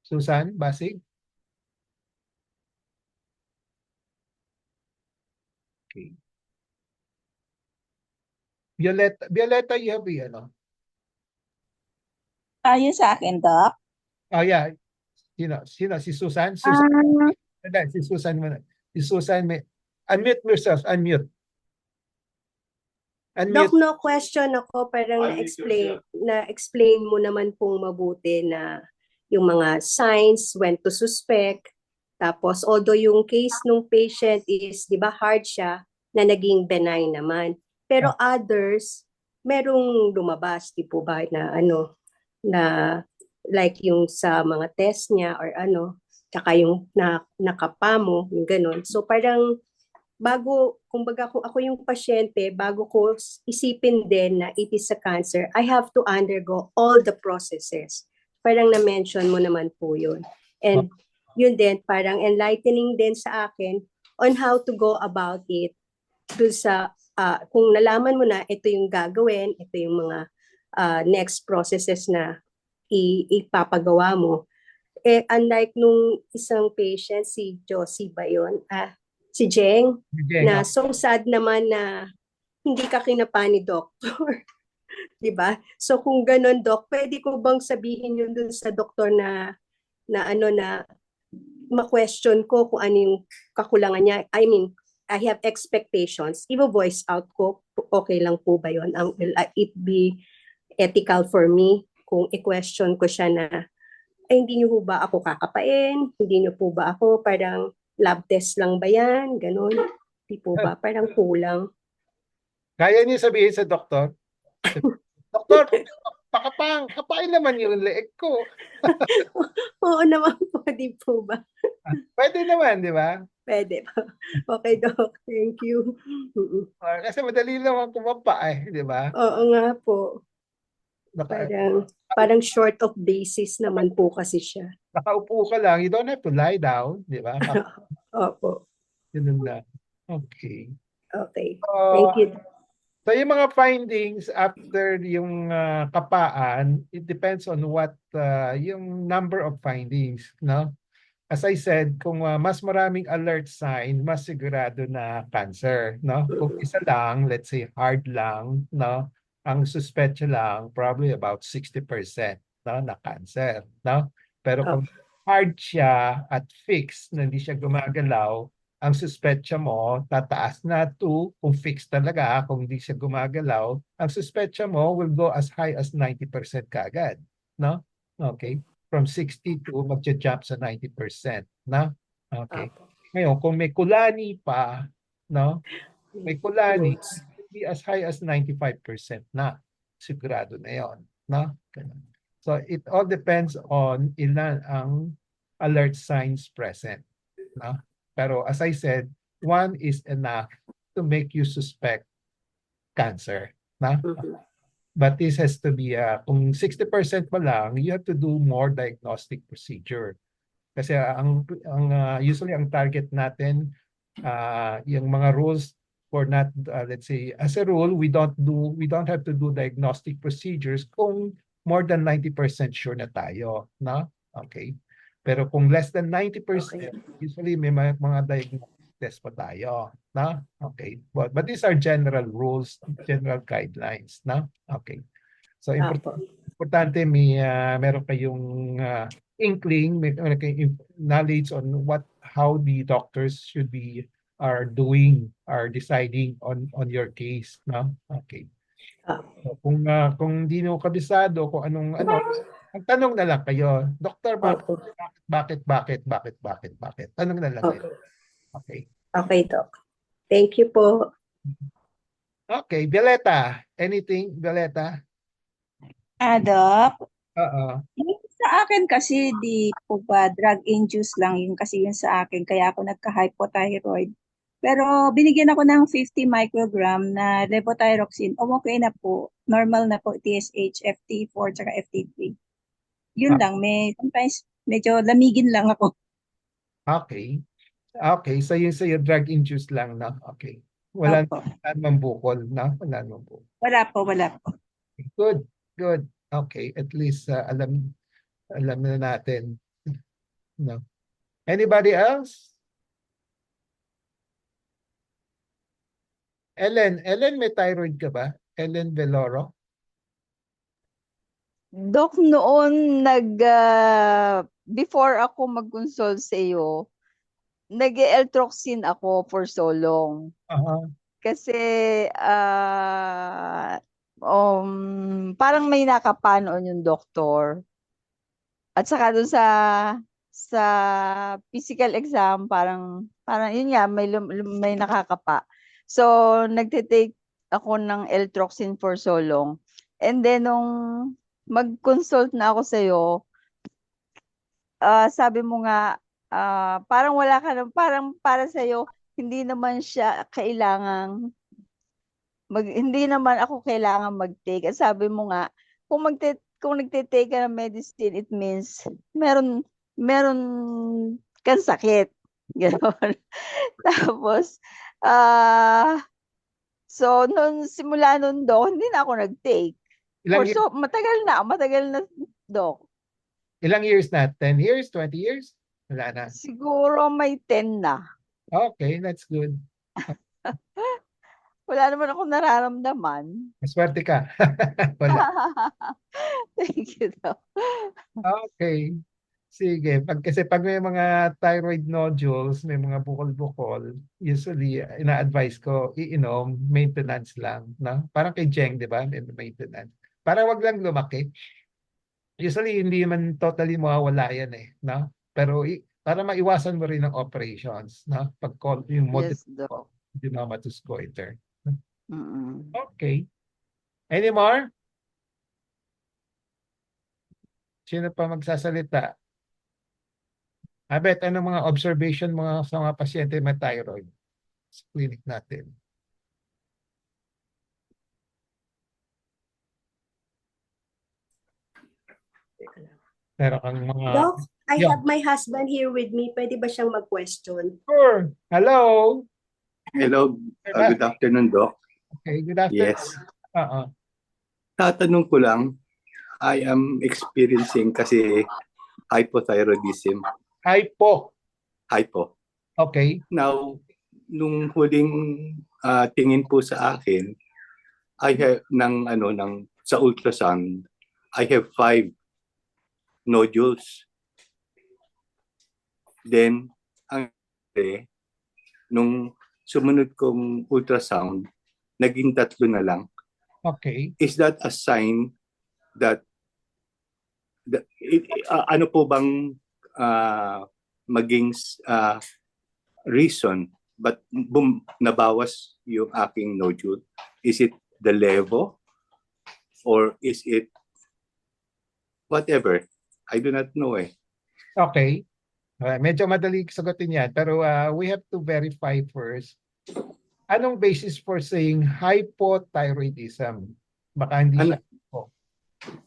Susan, Basig? Okay. Violeta, you have a, ano? Yun sa akin, Doc. Oh, yeah. Sino? Si Susan? Si Susan muna. Si Susan, may... Unmute yourself. Unmute. Doc, no question ako, parang na-explain mo naman pong mabuti na yung mga signs, when to suspect. Tapos, although yung case ng patient is, di ba, hard siya, na naging benign naman. Pero others, merong lumabas, di po ba, na ano, na like yung sa mga test niya or ano, tsaka yung nakapa mo, yung ganun. So parang bago, kumbaga kung ako yung pasyente, bago ko isipin din na it is a cancer, I have to undergo all the processes. Parang na-mention mo naman po yun. And yun din, parang enlightening din sa akin on how to go about it. Dun sa, kung nalaman mo na ito yung gagawin, ito yung mga next processes na ipapagawa mo. Eh, unlike nung isang patient, si Josie ba yun? Si Jeng, na so sad naman na hindi ka kinapa ni doktor. Diba? So kung ganun, Doc, pwede ko bang sabihin yun dun sa doktor na ma-question ko kung ano yung kakulangan niya? I mean, I have expectations. I-voice out ko, okay lang po ba yun? Will it be ethical for me kung i-question ko siya na, hindi niyo po ba ako kakapain? Hindi niyo po ba ako parang lab test lang ba yan? Ganon. Di po ba? Parang kulang. Kaya niyo sabihin sa doktor, Doktor, kapain naman yung leeg ko. Oo naman po, di po ba? Pwede naman, di ba? Pwede po. Okay, Doc. Thank you. Kasi madali naman kumapa di ba? Oo nga po. Parang short of basis naman po kasi siya. Nakaupo ka lang, you don't have to lie down, di ba? Opo. Yun na. Okay. Okay. Thank you. So yung mga findings after yung kapaan, it depends on what yung number of findings, no? As I said, kung mas maraming alert sign, mas sigurado na cancer, no? Kung isa lang, let's say hard lang, no? Ang suspect lang, probably about 60%, no, na cancer, no? Pero kung hard siya at fixed na hindi siya gumagalaw, ang suspetsa mo tataas na to kung fixed talaga, kung hindi siya gumagalaw, ang suspetsa mo will go as high as 90% kaagad, no? Okay? From 62 magja-jump sa 90%, no? Okay. Opo. Ngayon, kung may kulani pa, no? May kulani, Roots. it will be as high as 95% na. Sigurado na yon, no? Ganun. So it all depends on ilan ang alert signs present, no? Pero as I said, one is enough to make you suspect cancer, no? Mhm. But this has to be, kung 60% pa lang, you have to do more diagnostic procedure. Kasi usually ang target natin, yung mga rules for not, let's say, as a rule, we don't have to do diagnostic procedures kung more than 90% sure na tayo, no? Okay. Pero kung less than 90%, usually may mga diagnostic test pa tayo, no? Okay. But these are general rules, general guidelines, no? Okay. So Opo. importante meron kayong inkling, meron kayong knowledge on how the doctors should be are deciding on your case, no? Okay. Ah. So, kung hindi mo kabisado kung anong ang tanong na lang kayo, Doktor, Opo. bakit? Tanong na lang kayo. Okay. Okay. Okay, Doc. Thank you po. Okay, Violeta, anything, Violeta? Doc, Oo. yung sa akin kasi di po ba drug-induced lang yung kasi yun sa akin kaya ako nagka-hypothyroid. Pero binigyan ako ng 50 microgram na levothyroxine. Okay na po. Normal na po TSH, FT4, tsaka FT3. Yun lang. Sometimes medyo lamigin lang ako. Okay. Okay, so yun sa'yo drug-induced lang, no? Okay. Wala Opo. namang bukol, no? Wala namang bukol. Wala po. Good. Okay, at least alam na natin. No. Anybody else? Ellen, may thyroid ka ba? Ellen Veloro? Doc, noon before ako mag-consult sa iyo, nag-Eltroxin ako for so long. Kasi parang may nakapanoon yung doktor. At saka doon sa physical exam, parang yun nga, may nakakapa. So, nagte-take ako ng Eltroxin for so long. And then, nung mag-consult na ako sa'yo, sabi mo nga, parang wala ka na, parang para sa'yo, hindi naman ako kailangan mag-take. At sabi mo nga, kung nagte-take ka ng medicine, it means meron kang sakit. Gano'n. Tapos, so, simula nun, Doc, hindi na ako nag-take. Matagal na, Doc. Ilang years na? 10 years? 20 years? Wala na. Siguro may 10 na. Okay, that's good. Wala naman ako nararamdaman. Maswerte ka. Wala. Thank you, Doc. Okay. Sige. Kasi pag may mga thyroid nodules, may mga bukol-bukol, usually, ina-advise ko, iinom, maintenance lang. No? Parang kay Jeng, di ba? Maintenance. Para wag lang lumaki. Usually, hindi man totally mawawala yan eh. No? Pero para maiwasan mo rin ang operations. No? Pag-call yung multiple goiter. Okay. Any more? Sino pa magsasalita? Abet, anong mga observation sa mga pasyente may thyroid sa clinic natin? Pero ang mga... Doc, I have my husband here with me. Pwede ba siyang mag-question? Sure. Hello. Hello. Good afternoon, Doc. Okay, good afternoon. Yes. Tatanong ko lang, I am experiencing kasi hypothyroidism. Hypo. Okay. Now, nung huling tingin po sa akin, I have sa ultrasound, I have 5 nodules. Then, nung sumunod kong ultrasound, naging 3 na lang. Okay. Is that a sign that ano po bang maging reason but nabawas yung aking nodule? Is it the levo or is it whatever? I do not know eh. Okay. Medyo madali sagutin yan, pero we have to verify first. Anong basis for saying hypothyroidism? Baka hindi siya.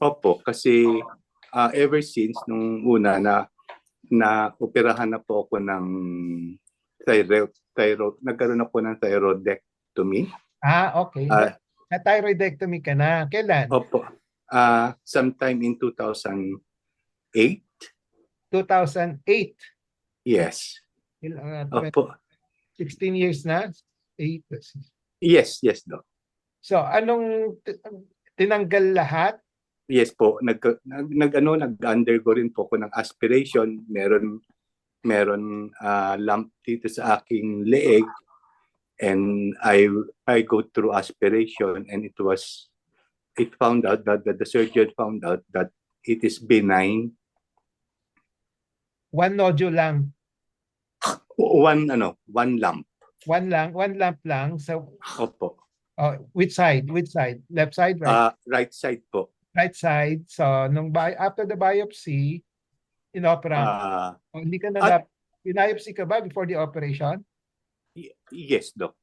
Opo, kasi ever since nung una na operahan na po ako ng nagkaroon ako ng thyroidectomy. Okay. Na-thyroidectomy ka na. Kailan? Opo. Sometime in 2008. 2008. Yes. Opo. 16 years na? 8. Yes, Doc. So, anong tinanggal lahat? Yes po, nag-undergo rin po ako ng aspiration. Meron lump dito sa aking leeg, and I go through aspiration, and the surgeon found out that it is benign. One nodule lang. One lump. One lump lang. So, Opo. which side? Left side, right? Right side po. Right side. So, after the biopsy, inopera. Hindi ka na biopsy ka ba before the operation? Yes, Doc.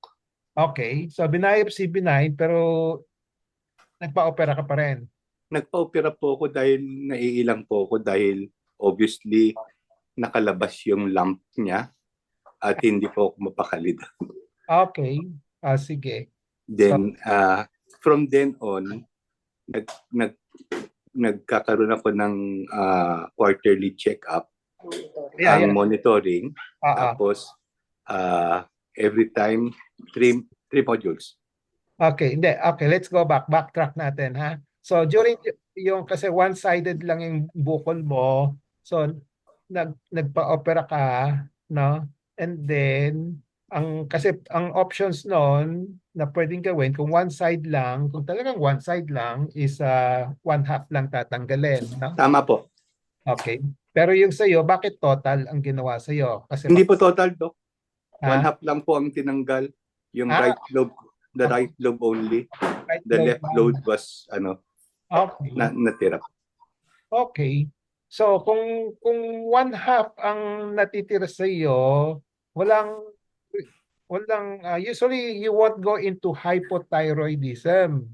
Okay. So, biopsy benign, pero nagpa-opera ka pa rin. Nagpa-opera po ako dahil naiilang po ako dahil obviously nakalabas yung lump niya at hindi po ako mapakali. Okay. Sige. Then, from then on, nagkakaroon ako ng quarterly check-up, monitoring. Tapos, every time, 3 modules. Okay, hindi. Okay, let's go back. Backtrack natin, ha? So, during kasi one-sided lang yung bukol mo, so, nagpa-opera ka, no? And then, kasi ang options noon na pwedeng gawin, kung one side lang, kung talagang one side lang, is 1/2 lang tatanggalin, no? Tama po. Okay. Pero yung sa'yo, bakit total ang ginawa sa'yo? Kasi hindi po total, Doc. 1/2 Ha? lang po ang tinanggal. Yung Ah. right lobe, the right lobe only. Right The lobe left lang. lobe was Okay. natira. Okay. So kung 1/2 ang natitira sa iyo, walang usually you won't go into hypothyroidism,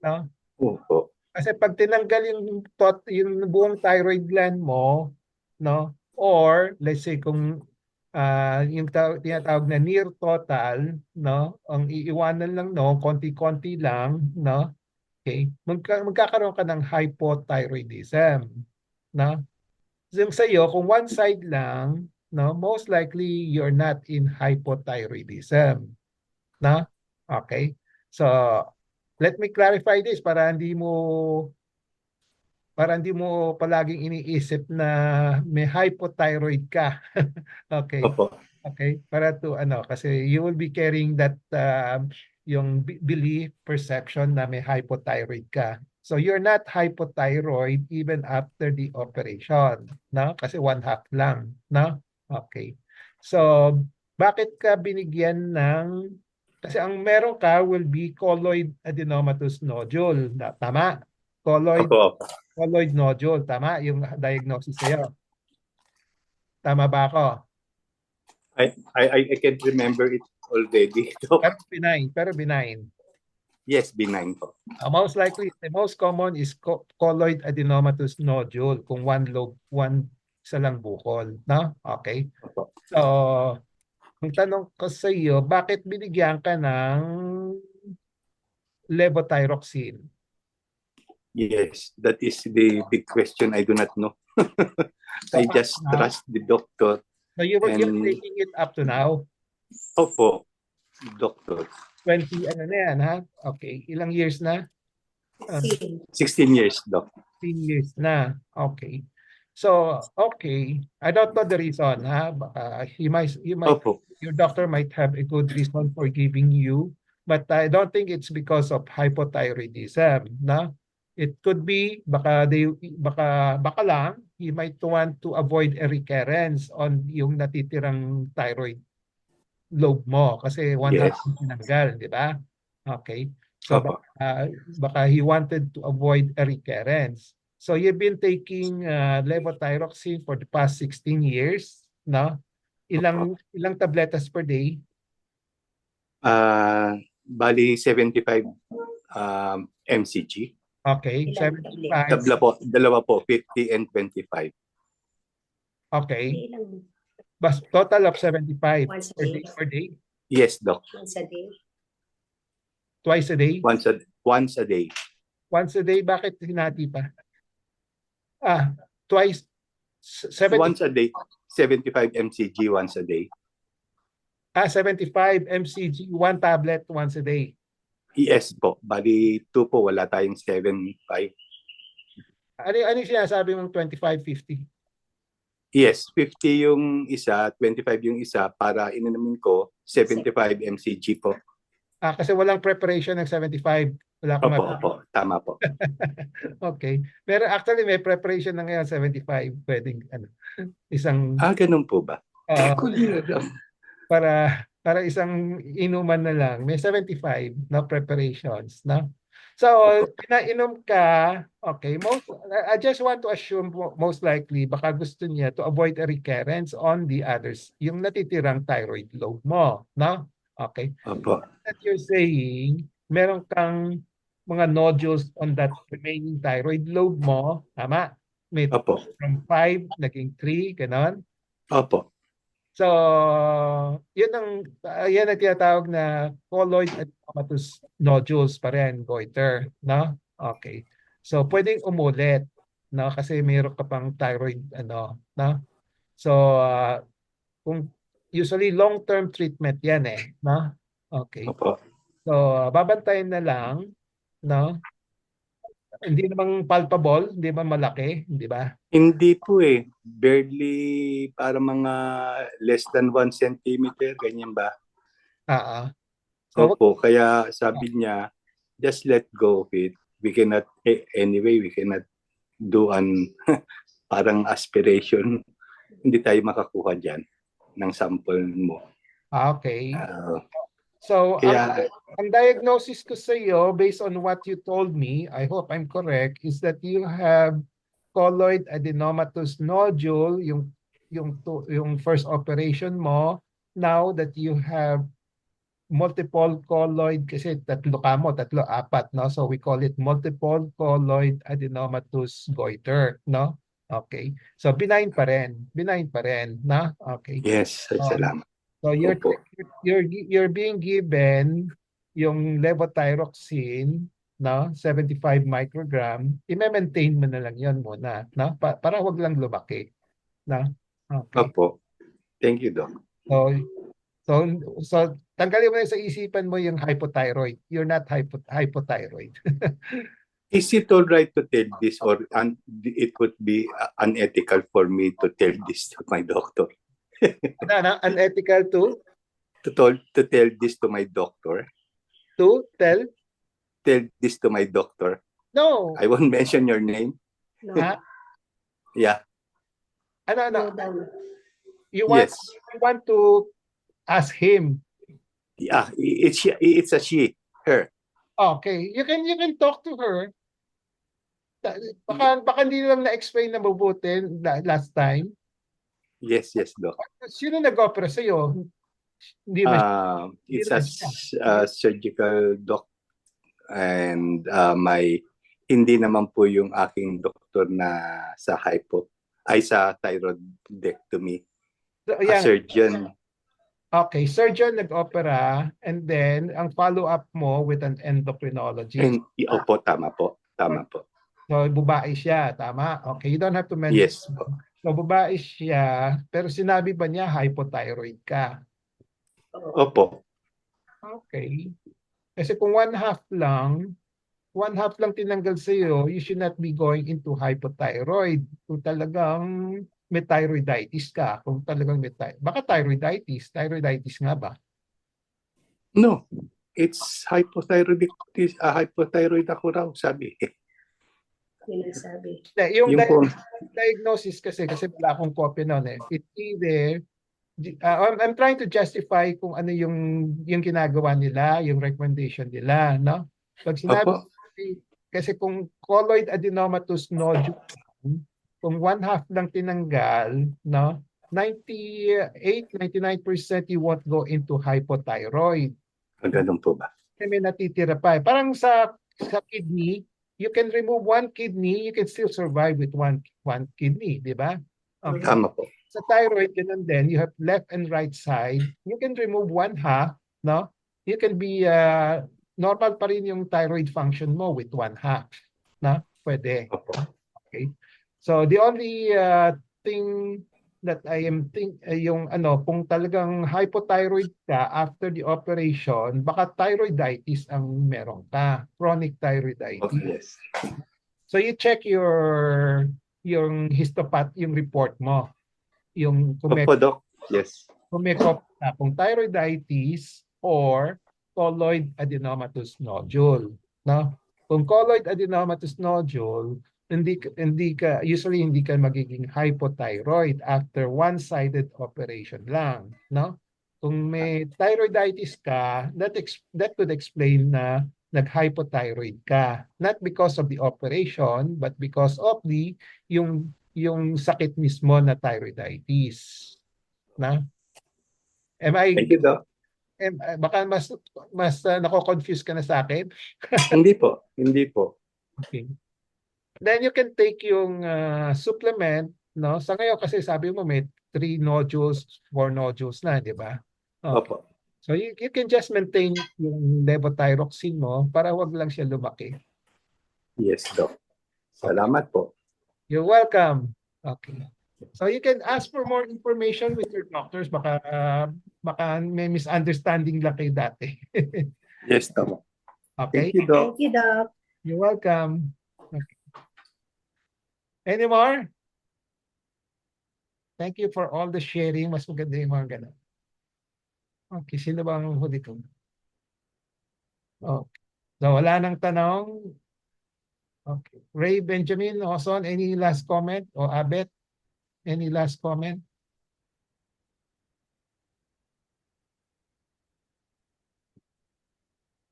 no? Opo. Kasi pag tinanggal yung buong thyroid gland mo, no? Or let's say kung yung tinatawag na near total, no? Ang iiwanan lang no, konti-konti lang, no? Okay? Magkakaroon ka ng hypothyroidism, no? Yung sa iyo, kung one side lang, no, most likely you're not in hypothyroidism, no? Okay? So, let me clarify this para hindi mo palaging iniisip na may hypothyroid ka. Okay. Opo. Okay? Para kasi you will be carrying that yung belief, perception na may hypothyroid ka. So you're not hypothyroid even after the operation, no? Kasi 1/2 lang, no? Okay. So bakit ka binigyan kasi ang meron ka will be colloid adenomatous nodule, tama? Opo. Colloid nodule, tama yung diagnosis sa'yo. Tama ba ako? I can't remember it already. Pero benign. Yes, benign po. Most likely, the most common is colloid adenomatous nodule kung isa lang bukol, no? Okay. Opo. So, kung tanong ko sa iyo, bakit binigyan ka ng levothyroxine? Yes, that is the big question. I do not know. I just trust the doctor. So you're taking it up to now? Opo, doctor. 20 na yan, ha? Okay. Ilang years na? 16 years, Doc. 16 years na. Okay. So, okay. I don't know the reason, ha? Baka Opo. your doctor might have a good reason for giving you, but I don't think it's because of hypothyroidism, no? It could be baka lang he might want to avoid a recurrence on yung natitirang thyroid lobe mo kasi one half Yes. yung tinanggal, di ba? Okay. So Opo. baka he wanted to avoid a recurrence. So you've been taking levothyroxine for the past 16 years, no? Ilang tabletas per day? Bali 75 mcg. Okay, Ilang 75. Dalawa po, 50 and 25. Okay. Ilang Bas total of 75 once a per day? day, per day? Yes, Doc. Once a day? Twice a day? Once a day. Once a day, bakit hinati pa? Twice, 70, Once a day. 75 mcg once a day. 75 mcg, one tablet once a day. Yes po. Bali 2 po, wala tayong 75. Ano yung sinasabi mong 25-50? Yes, 50 yung isa, 25 yung isa para ininumin ko 75 mcg po. Kasi walang preparation ng 75. Wala kang Opo, tama po. Okay. Pero actually may preparation na ngayon 75. Pwedeng isang Ganun po ba? para isang inuman na lang. May 75 na preparations, no? So, pinainom ka, okay, I just want to assume most likely baka gusto niya to avoid a recurrence on the others, yung natitirang thyroid lobe mo, no? Okay. Opo. That you're saying, meron kang mga nodules on that remaining thyroid lobe mo, tama? May Opo. from 5, naging 3, ganon. Opo. So, yan ang tinatawag na colloid adenomatous nodules pa rin, goiter, no? Okay. So, pwedeng umulit, no? Kasi mayroon ka pang thyroid, no? So, kung usually long-term treatment yan no? Okay. Opo. So, babantayan na lang, no? Hindi namang palpable, hindi man malaki, di ba? Hindi po barely para mga less than 1 centimeter, ganyan ba? So, Opo, kaya sabi niya, just let go of it. We cannot do parang aspiration. Hindi tayo makakuha dyan ng sample mo. okay. So, Kaya, ang diagnosis ko sa iyo, based on what you told me, I hope I'm correct, is that you have colloid adenomatous nodule, yung first operation mo. Now that you have multiple colloid, kasi apat, no? So we call it multiple colloid adenomatous goiter, no? Okay. So benign pa rin, no? Okay. yes, salamat. So you're being given yung levothyroxine, no? 75 microgram. I-maintain mo na lang 'yon muna, no? Para wag lang lumaki, no? Okay. Opo. Thank you, Doc. So tanggalin mo na sa isipan mo yung hypothyroid. You're not hypothyroid. Is it all right to tell this or it would be unethical for me to tell this to my doctor? Unethical to tell this to my doctor? To tell this to my doctor? No. I won't mention your name. No. Yeah. No. You Yes. want to ask him. Yeah, it's a she, her. Okay, you can talk to her. Baka hindi lang na-explain na mabuti last time. Yes, Doc. Sino nag-opera sa'yo? Hindi ba it's a surgical doc and hindi naman po yung aking doktor na sa sa thyroidectomy. So, a surgeon. Okay, surgeon nag-opera and then ang follow-up mo with an endocrinologist. Opo, tama po. So, babae siya, tama? Okay, you don't have to mention. Yes po. So, babae siya, pero sinabi ba niya hypothyroid ka? Opo. Okay. Kasi kung 1/2 lang, one half lang tinanggal sa'yo, you should not be going into hypothyroid. Kung talagang may thyroiditis ka, kung talagang baka thyroiditis nga ba? No, it's hypothyroid ako raw, sabi. Yun ang sabi. Yung Yung po, diagnosis kasi wala akong copy noon eh. It's either I'm trying to justify kung ano yung ginagawa nila, yung recommendation nila, no? Pag sinabi opo, kasi kung colloid adenomatous nodule, kung one half lang tinanggal, no? 98-99% you won't go into hypothyroid. ganun po ba? May natitira pa. Parang sa kidney, you can remove one kidney, you can still survive with one kidney, di ba? Okay. Tama po. Sa thyroid, ganun din, you have left and right side. You can remove one half, no? You can be, normal pa rin yung thyroid function mo with one half, no? Pwede. Opo. Okay. So the only thing that I am yung kung talagang hypothyroid ka after the operation, baka thyroiditis ang meron ka, chronic thyroiditis. Okay, yes. So you check yung report mo. Yung kung Opo, Doc. Yes. may thyroiditis or colloid adenomatous nodule, no? Kung colloid adenomatous nodule, usually hindi ka magiging hypothyroid after one-sided operation lang, no? Kung may thyroiditis ka, that could explain na nag-hypothyroid ka, not because of the operation but because of yung sakit mismo na thyroiditis, na? Thank you, Doc. Baka mas nako-confuse ka na sa akin. Hindi po. Hindi po. Okay. Then you can take yung supplement, no? Sa ngayon kasi sabi mo may 3 nodules, 4 nodules na, di ba? Okay. Opo. So you can just maintain yung levothyroxine mo para wag lang siya lumaki. Yes, Doc. Salamat po. You're welcome. Okay. So you can ask for more information with your doctors. Baka may misunderstanding lang kayo dati. Yes, Doc. Okay? Thank you, Doc. Thank you, Doc. You're welcome. Okay. Any more? Thank you for all the sharing. Mas maganda yung mga ganun. Okay, sino ba ang huli ko? Okay. So wala nang tanong. Okay. Ray Benjamin, Oson, any last comment? O Abet, any last comment?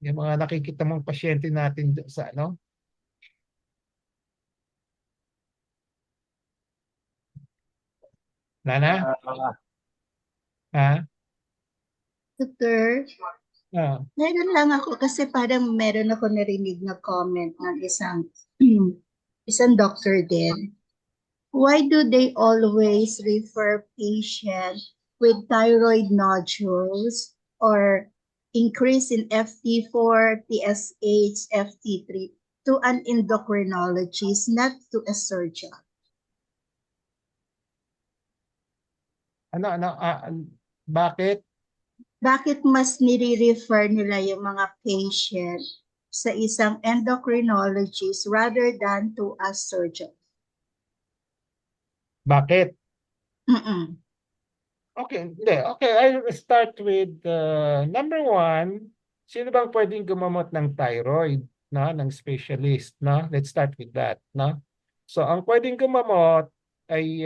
Yung mga nakikita mong pasyente natin sa ano? Nana? Ha? Doctor, meron lang ako kasi parang meron ako narinig na comment ng isang doctor din. Why do they always refer patients with thyroid nodules or increase in FT4, TSH, FT3 to an endocrinologist, not to a surgeon? Bakit? Bakit mas nire-refer nila yung mga patient sa isang endocrinologist rather than to a surgeon? Bakit? Mm-mm. Okay, hindi. Okay, I'll start with number one, sino bang pwedeng gumamot ng thyroid, no? Ng specialist, no? Let's start with that, no? So, ang pwedeng gumamot ay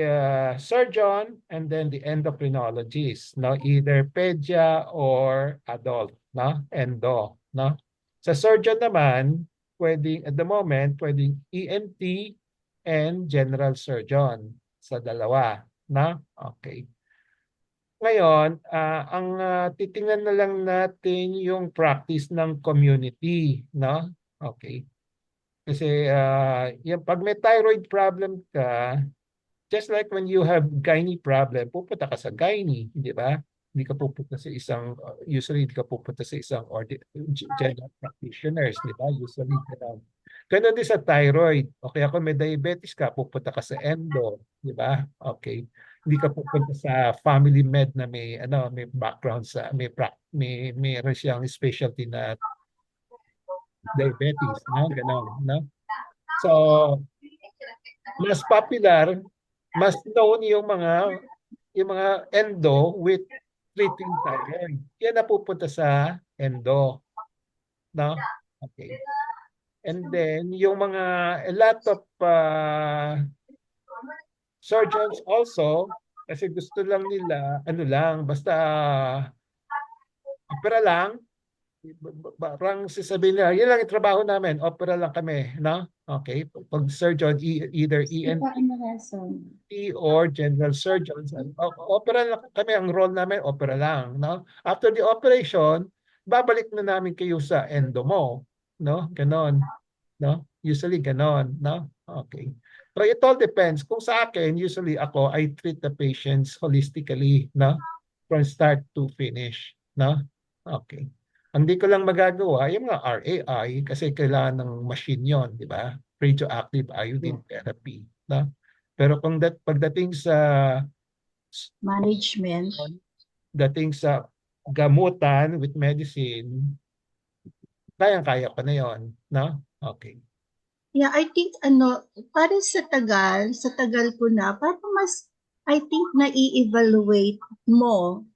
surgeon and then the endocrinologist, no? Either pedia or adult, no? Endo, no? Sa surgeon naman, pwedeng at the moment pwedeng ENT and general surgeon sa dalawa, no? Okay. Ngayon, ang titingnan na lang natin yung practice ng community, no? Okay. Kasi yung pag may thyroid problem ka, just like when you have gynae problem, pupunta ka sa gynae, di ba? Hindi ka pupunta sa isang, usually hindi ka pupunta sa isang general practitioners, di ba? Usually, ganun din sa thyroid. Okay, ako may diabetes ka, pupunta ka sa endo, di ba? Okay. Hindi ka pupunta sa family med na may background sa, meron siyang specialty na diabetes, no? Ganon, no? So, mas popular, mas known yung mga endo with treating thyroid. Yan napupunta sa endo, no? Okay. And then yung mga a lot of surgeons also kasi gusto lang nila ano lang basta opera lang parang sasabihin nila yun lang yung trabaho namin opera lang kami no okay pag surgeon either ENT or general surgeons opera lang kami ang role namin opera lang no after the operation babalik na namin kayo sa endo mo no ganon no usually ganon no okay. But it all depends. Kung sa akin, usually ako, I treat the patients holistically, no? From start to finish, no? Okay. Ang di ko lang magagawa, yung mga RAI, kasi kailangan ng machine yon, di ba? Radioactive iodine therapy, no? Pero kung pagdating sa Management. dating sa gamutan with medicine, kayang-kaya ko na yon, no? Okay. Yeah, I think para sa tagal ko na, parang mas, I think na-i-evaluate mo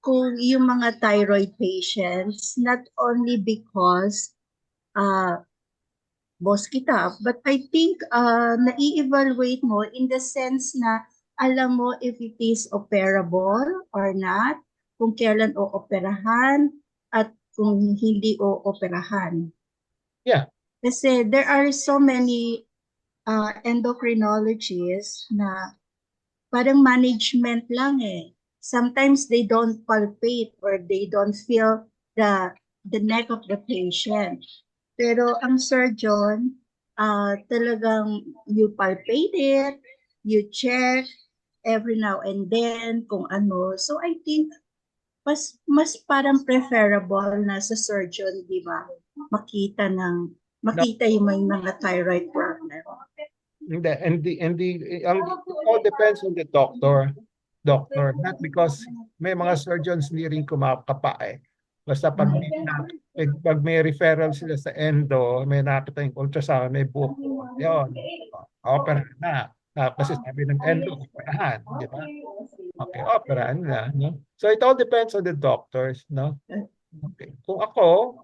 kung yung mga thyroid patients, not only because boss kita, but I think na-i-evaluate mo in the sense na alam mo if it is operable or not, kung kailan o-operahan, at kung hindi o-operahan. Yeah. Kasi there are so many endocrinologists na parang management lang eh. Sometimes they don't palpate or they don't feel the neck of the patient. Pero ang surgeon, talagang you palpate it, you check every now and then kung ano. So I think mas parang preferable na sa surgeon, di ba? Makita yung may mga thyroid problem. And it all depends on the doctor, not because may mga surgeons hindi rin kumakapa eh. Basta pag may referral sila sa endo, may nakita yung ultrasound, may buko, yun, opera na. Kasi sabi ng endo, operahan, di ba? Okay, operahan na. No? So it all depends on the doctors, no? Okay. Kung ako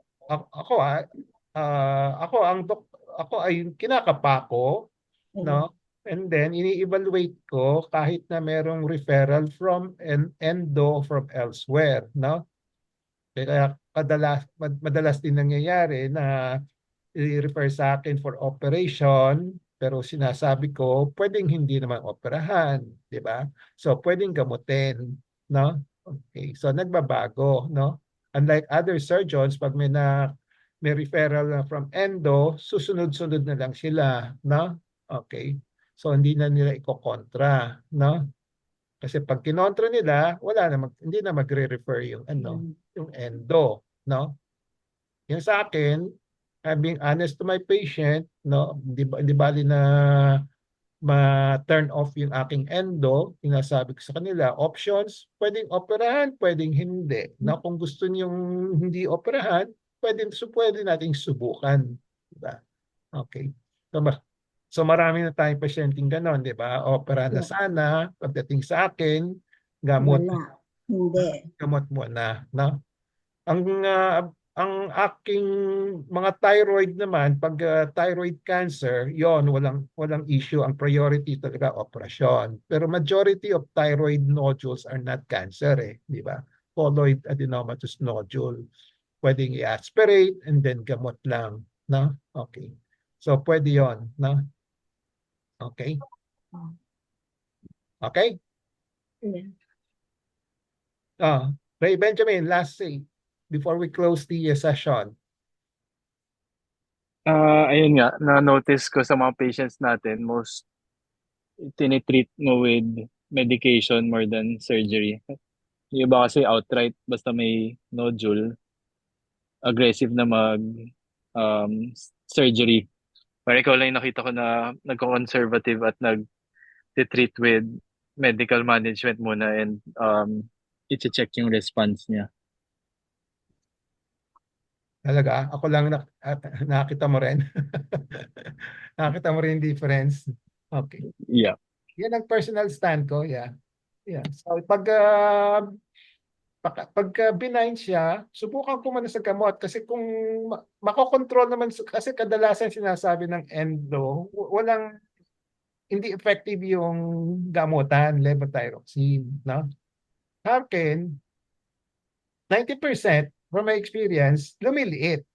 ay kinakapa ko, no? And then ini-evaluate ko kahit na merong referral from an endo from elsewhere, no? Kaya madalas din nangyayari na i-refer sa akin for operation, pero sinasabi ko pwedeng hindi naman operahan, di ba? So pwedeng gamutin, no? Okay, so nagbabago, no? Unlike other surgeons, pag may referral na from endo, susunod-sunod na lang sila, no? Okay. So hindi na nila iko-kontra, no? Kasi pag kinontra nila, hindi na magre-refer yung yung endo, no? Yung sa akin, I'm being honest to my patient, no? Hindi bali na ma-turn off yung aking endo, sinasabi ko sa kanila, options, pwedeng operahan, pwedeng hindi. Na kung gusto niyong hindi operahan, pwede nating subukan. Diba? Okay. So marami na tayong pasyenteng ganon, di ba? Opera na sana, pagdating sa akin, gamot. Wala. Hindi. Gamot muna, no? Ang aking mga thyroid naman, pag thyroid cancer, yon walang issue. Ang priority talaga operasyon. Pero majority of thyroid nodules are not cancer eh, di ba? Colloid adenomatous nodule. Pwedeng i-aspirate and then gamot lang, no? Okay. So pwede yon, no? Okay? Okay? Yeah. Ray Benjamin, last say before we close the session. Ayun nga, na-notice ko sa mga patients natin, most tinitreat mo with medication more than surgery. Yung iba kasi outright, basta may nodule, aggressive na surgery. Pero ikaw lang yung nakita ko na nagko-conservative at nag-treat with medical management muna and i-check yung response niya. Talaga, ako lang nakita mo rin. Nakita mo rin yung difference. Okay. Yeah. Yan ang personal stand ko, yeah. Yeah. So pagka benign siya, subukan ko muna sa gamot kasi kung makokontrol naman kasi kadalasan sinasabi ng endo, walang hindi effective yung gamutan, levothyroxine, no? Akin, 90% from my experience, lumiliit.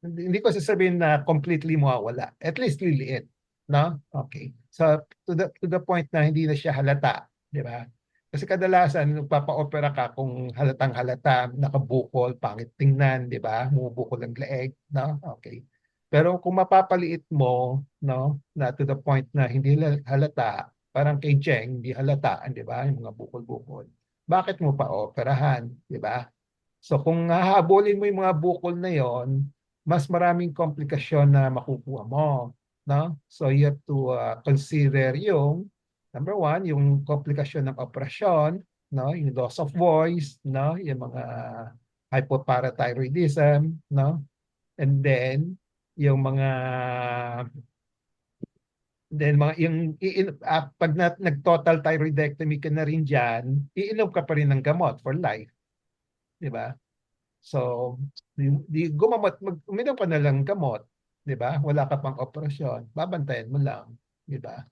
Hindi ko sasabihin na completely mawawala. At least liliit, no? Okay. So to the point na hindi na siya halata, di ba? Kasi kadalasan nagpapa-opera ka kung halatang halata, nakabukol, pangit tingnan, di ba? Bumubukol ang leeg, no? Okay. Pero kung mapapaliit mo, no, na to the point na hindi halata, parang kay Jeng, hindi halata, di ba? Yung mga bukol-bukol. Bakit mo pa operahan, di ba? So kung hahabulin mo yung mga bukol na yon, mas maraming komplikasyon na makukuha mo, no? So you have to consider yung number one, yung komplikasyon ng operasyon, no? Yung loss of voice, no? Yung mga hypoparathyroidism, no? And then yung mga pag nag-total thyroidectomy ka na rin diyan, iinom ka pa rin ng gamot for life, di ba? So, uminom ka na lang gamot, di ba? Wala ka pang operasyon, babantayan mo lang, di ba?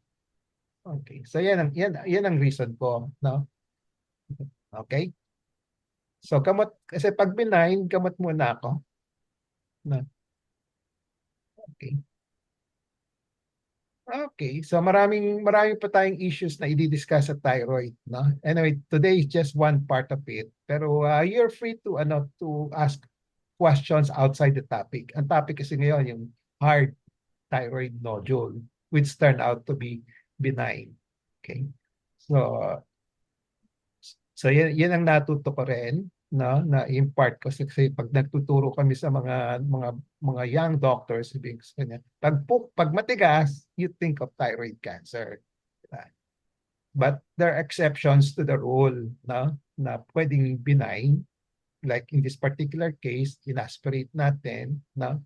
Okay. So yan ang reason ko, no? Okay? So gamot kasi pag benign, gamot muna ako. No? Okay. Okay, so maraming pa tayong issues na i-discuss sa thyroid, no? Anyway, today is just one part of it. Pero you're free to ask questions outside the topic. Ang topic kasi ngayon yung hard thyroid nodule, which turned out to be benign. Okay? So yan ang natuto ko rin, no, na impart ko kasi pag nagtuturo kami sa mga young doctors, pag matigas, you think of thyroid cancer. Diba? But there are exceptions to the rule, no, na pwedeng benign. Like in this particular case, inaspirate natin, no,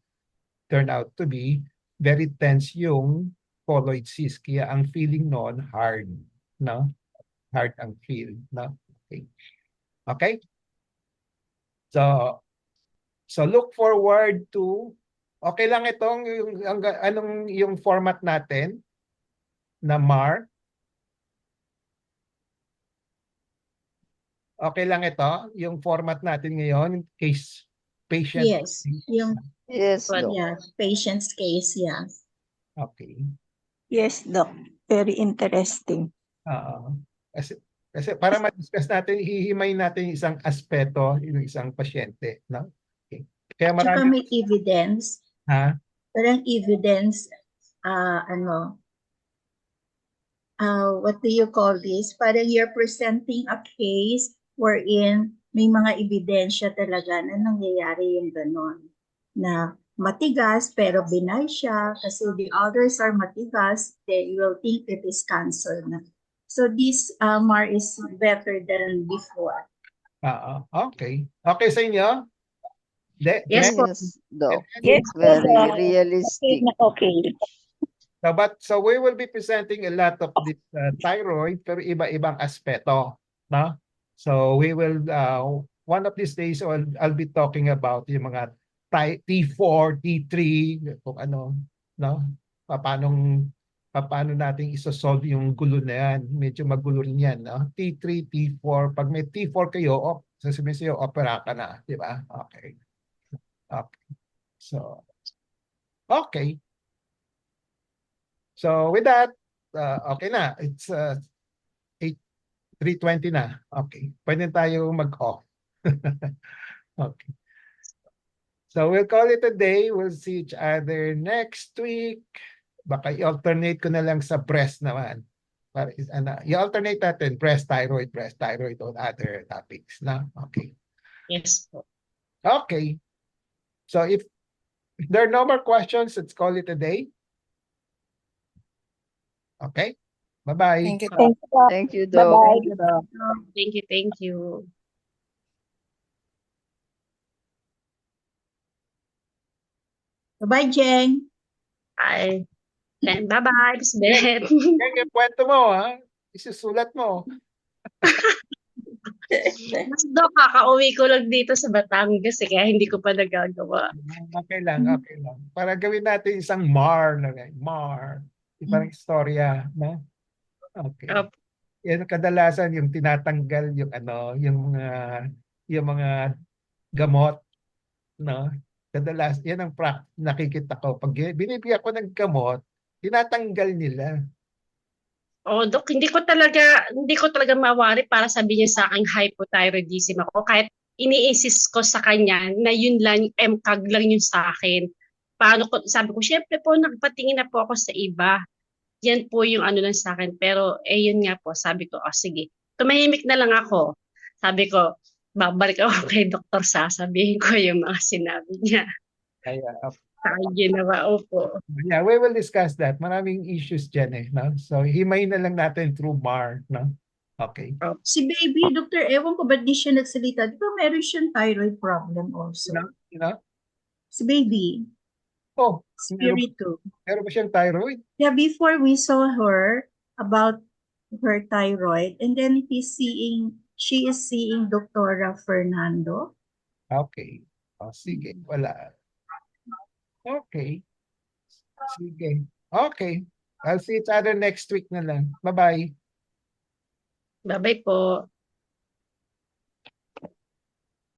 turn out to be very tense yung colloid cyst, kaya ang feeling noon hard, no? Hard ang feel, no? Okay. Okay? So look forward to, okay lang itong yung format natin na MAR. Okay lang ito, yung format natin ngayon, case patient. Yes, yung Yes, Doc. yeah, patient's case, yeah. Okay. Yes, Doc. Very interesting. Kasi para ma-discuss natin, hihimay natin yung isang aspeto, yung isang pasyente, no? Okay. Kaya Tsaka marami, may evidence, ha? parang evidence, what do you call this? Parang you're presenting a case wherein may mga ebidensya talaga na nangyayari yung ganon. Na matigas pero benign siya kasi the others are matigas, they will think it is cancer na. So this MAR is better than before. Okay. Okay sa inyo? Yes po. Yes, Doc. Yes, Very okay realistic. na okay. So we will be presenting a lot of this thyroid pero iba-ibang aspeto, no? So we will one of these days I'll be talking about yung mga T4, T3, kung ano, no? Paano natin isosolve yung gulo na yan. Medyo magulo rin yan, no? T3, T4. Pag may T4 kayo, sasabihin sa'yo, opera ka na, di ba? Okay. Okay. So, okay. So with that, okay na. It's 3:20 na. Okay. Pwede tayo mag-off. Okay. So we'll call it a day. We'll see each other next week. Baka i-alternate ko na lang sa breast naman. I-alternate natin breast, thyroid, on other topics. Na? Okay. Yes po. Okay. So if there are no more questions, let's call it a day. Okay. Bye-bye. Thank you. Thank you, Doc. Bye-bye. Thank you. Bye-bye, Jeng. Ay, bye-bye, Miss Beth. Kaya yung kwento mo, ha? Isusulat mo. Mas do, kakauwi ko lang dito sa Batangas kaya hindi ko pa nagagawa. Okay lang, okay lang. Para gawin natin isang MAR na rin. MAR. Parang istorya, no? Okay. Opo. Yan kadalasan yung tinatanggal yung ano, yung mga gamot, no? Kadalas, yan ang nakikita ko. Pag binibigyan ko ng gamot, tinatanggal nila. Oh, Dok, hindi ko talaga mawari para sabihin niya sa akin hypothyroidism ako kahit ini-insist ko sa kanya na yun lang, MCAG lang yun sa akin. Sabi ko, syempre po, nagpatingin na po ako sa iba. Yan po yung ano lang sa akin. Pero, yun nga po, sabi ko, sige, tumahimik na lang ako. Sabi ko, babalik ako kay Dr. Sasabihin ko yung mga sinabi niya. Kaya, Saka ginawa, opo. yeah, we will discuss that. Maraming issues dyan eh, no? So, himay na lang natin through MAR, no? Okay. Si baby, Dr. Ewan ko ba't di siya nagsalita? Di ba meron siyang thyroid problem also? You know? Si baby, Oh, Spiritu. meron ba siyang thyroid? Yeah, before we saw her about her thyroid, and then she is seeing Dr. Fernando. Okay. Oh, sige, wala. Okay. Sige. Okay. I'll see each other next week na lang. Bye-bye. Bye-bye po.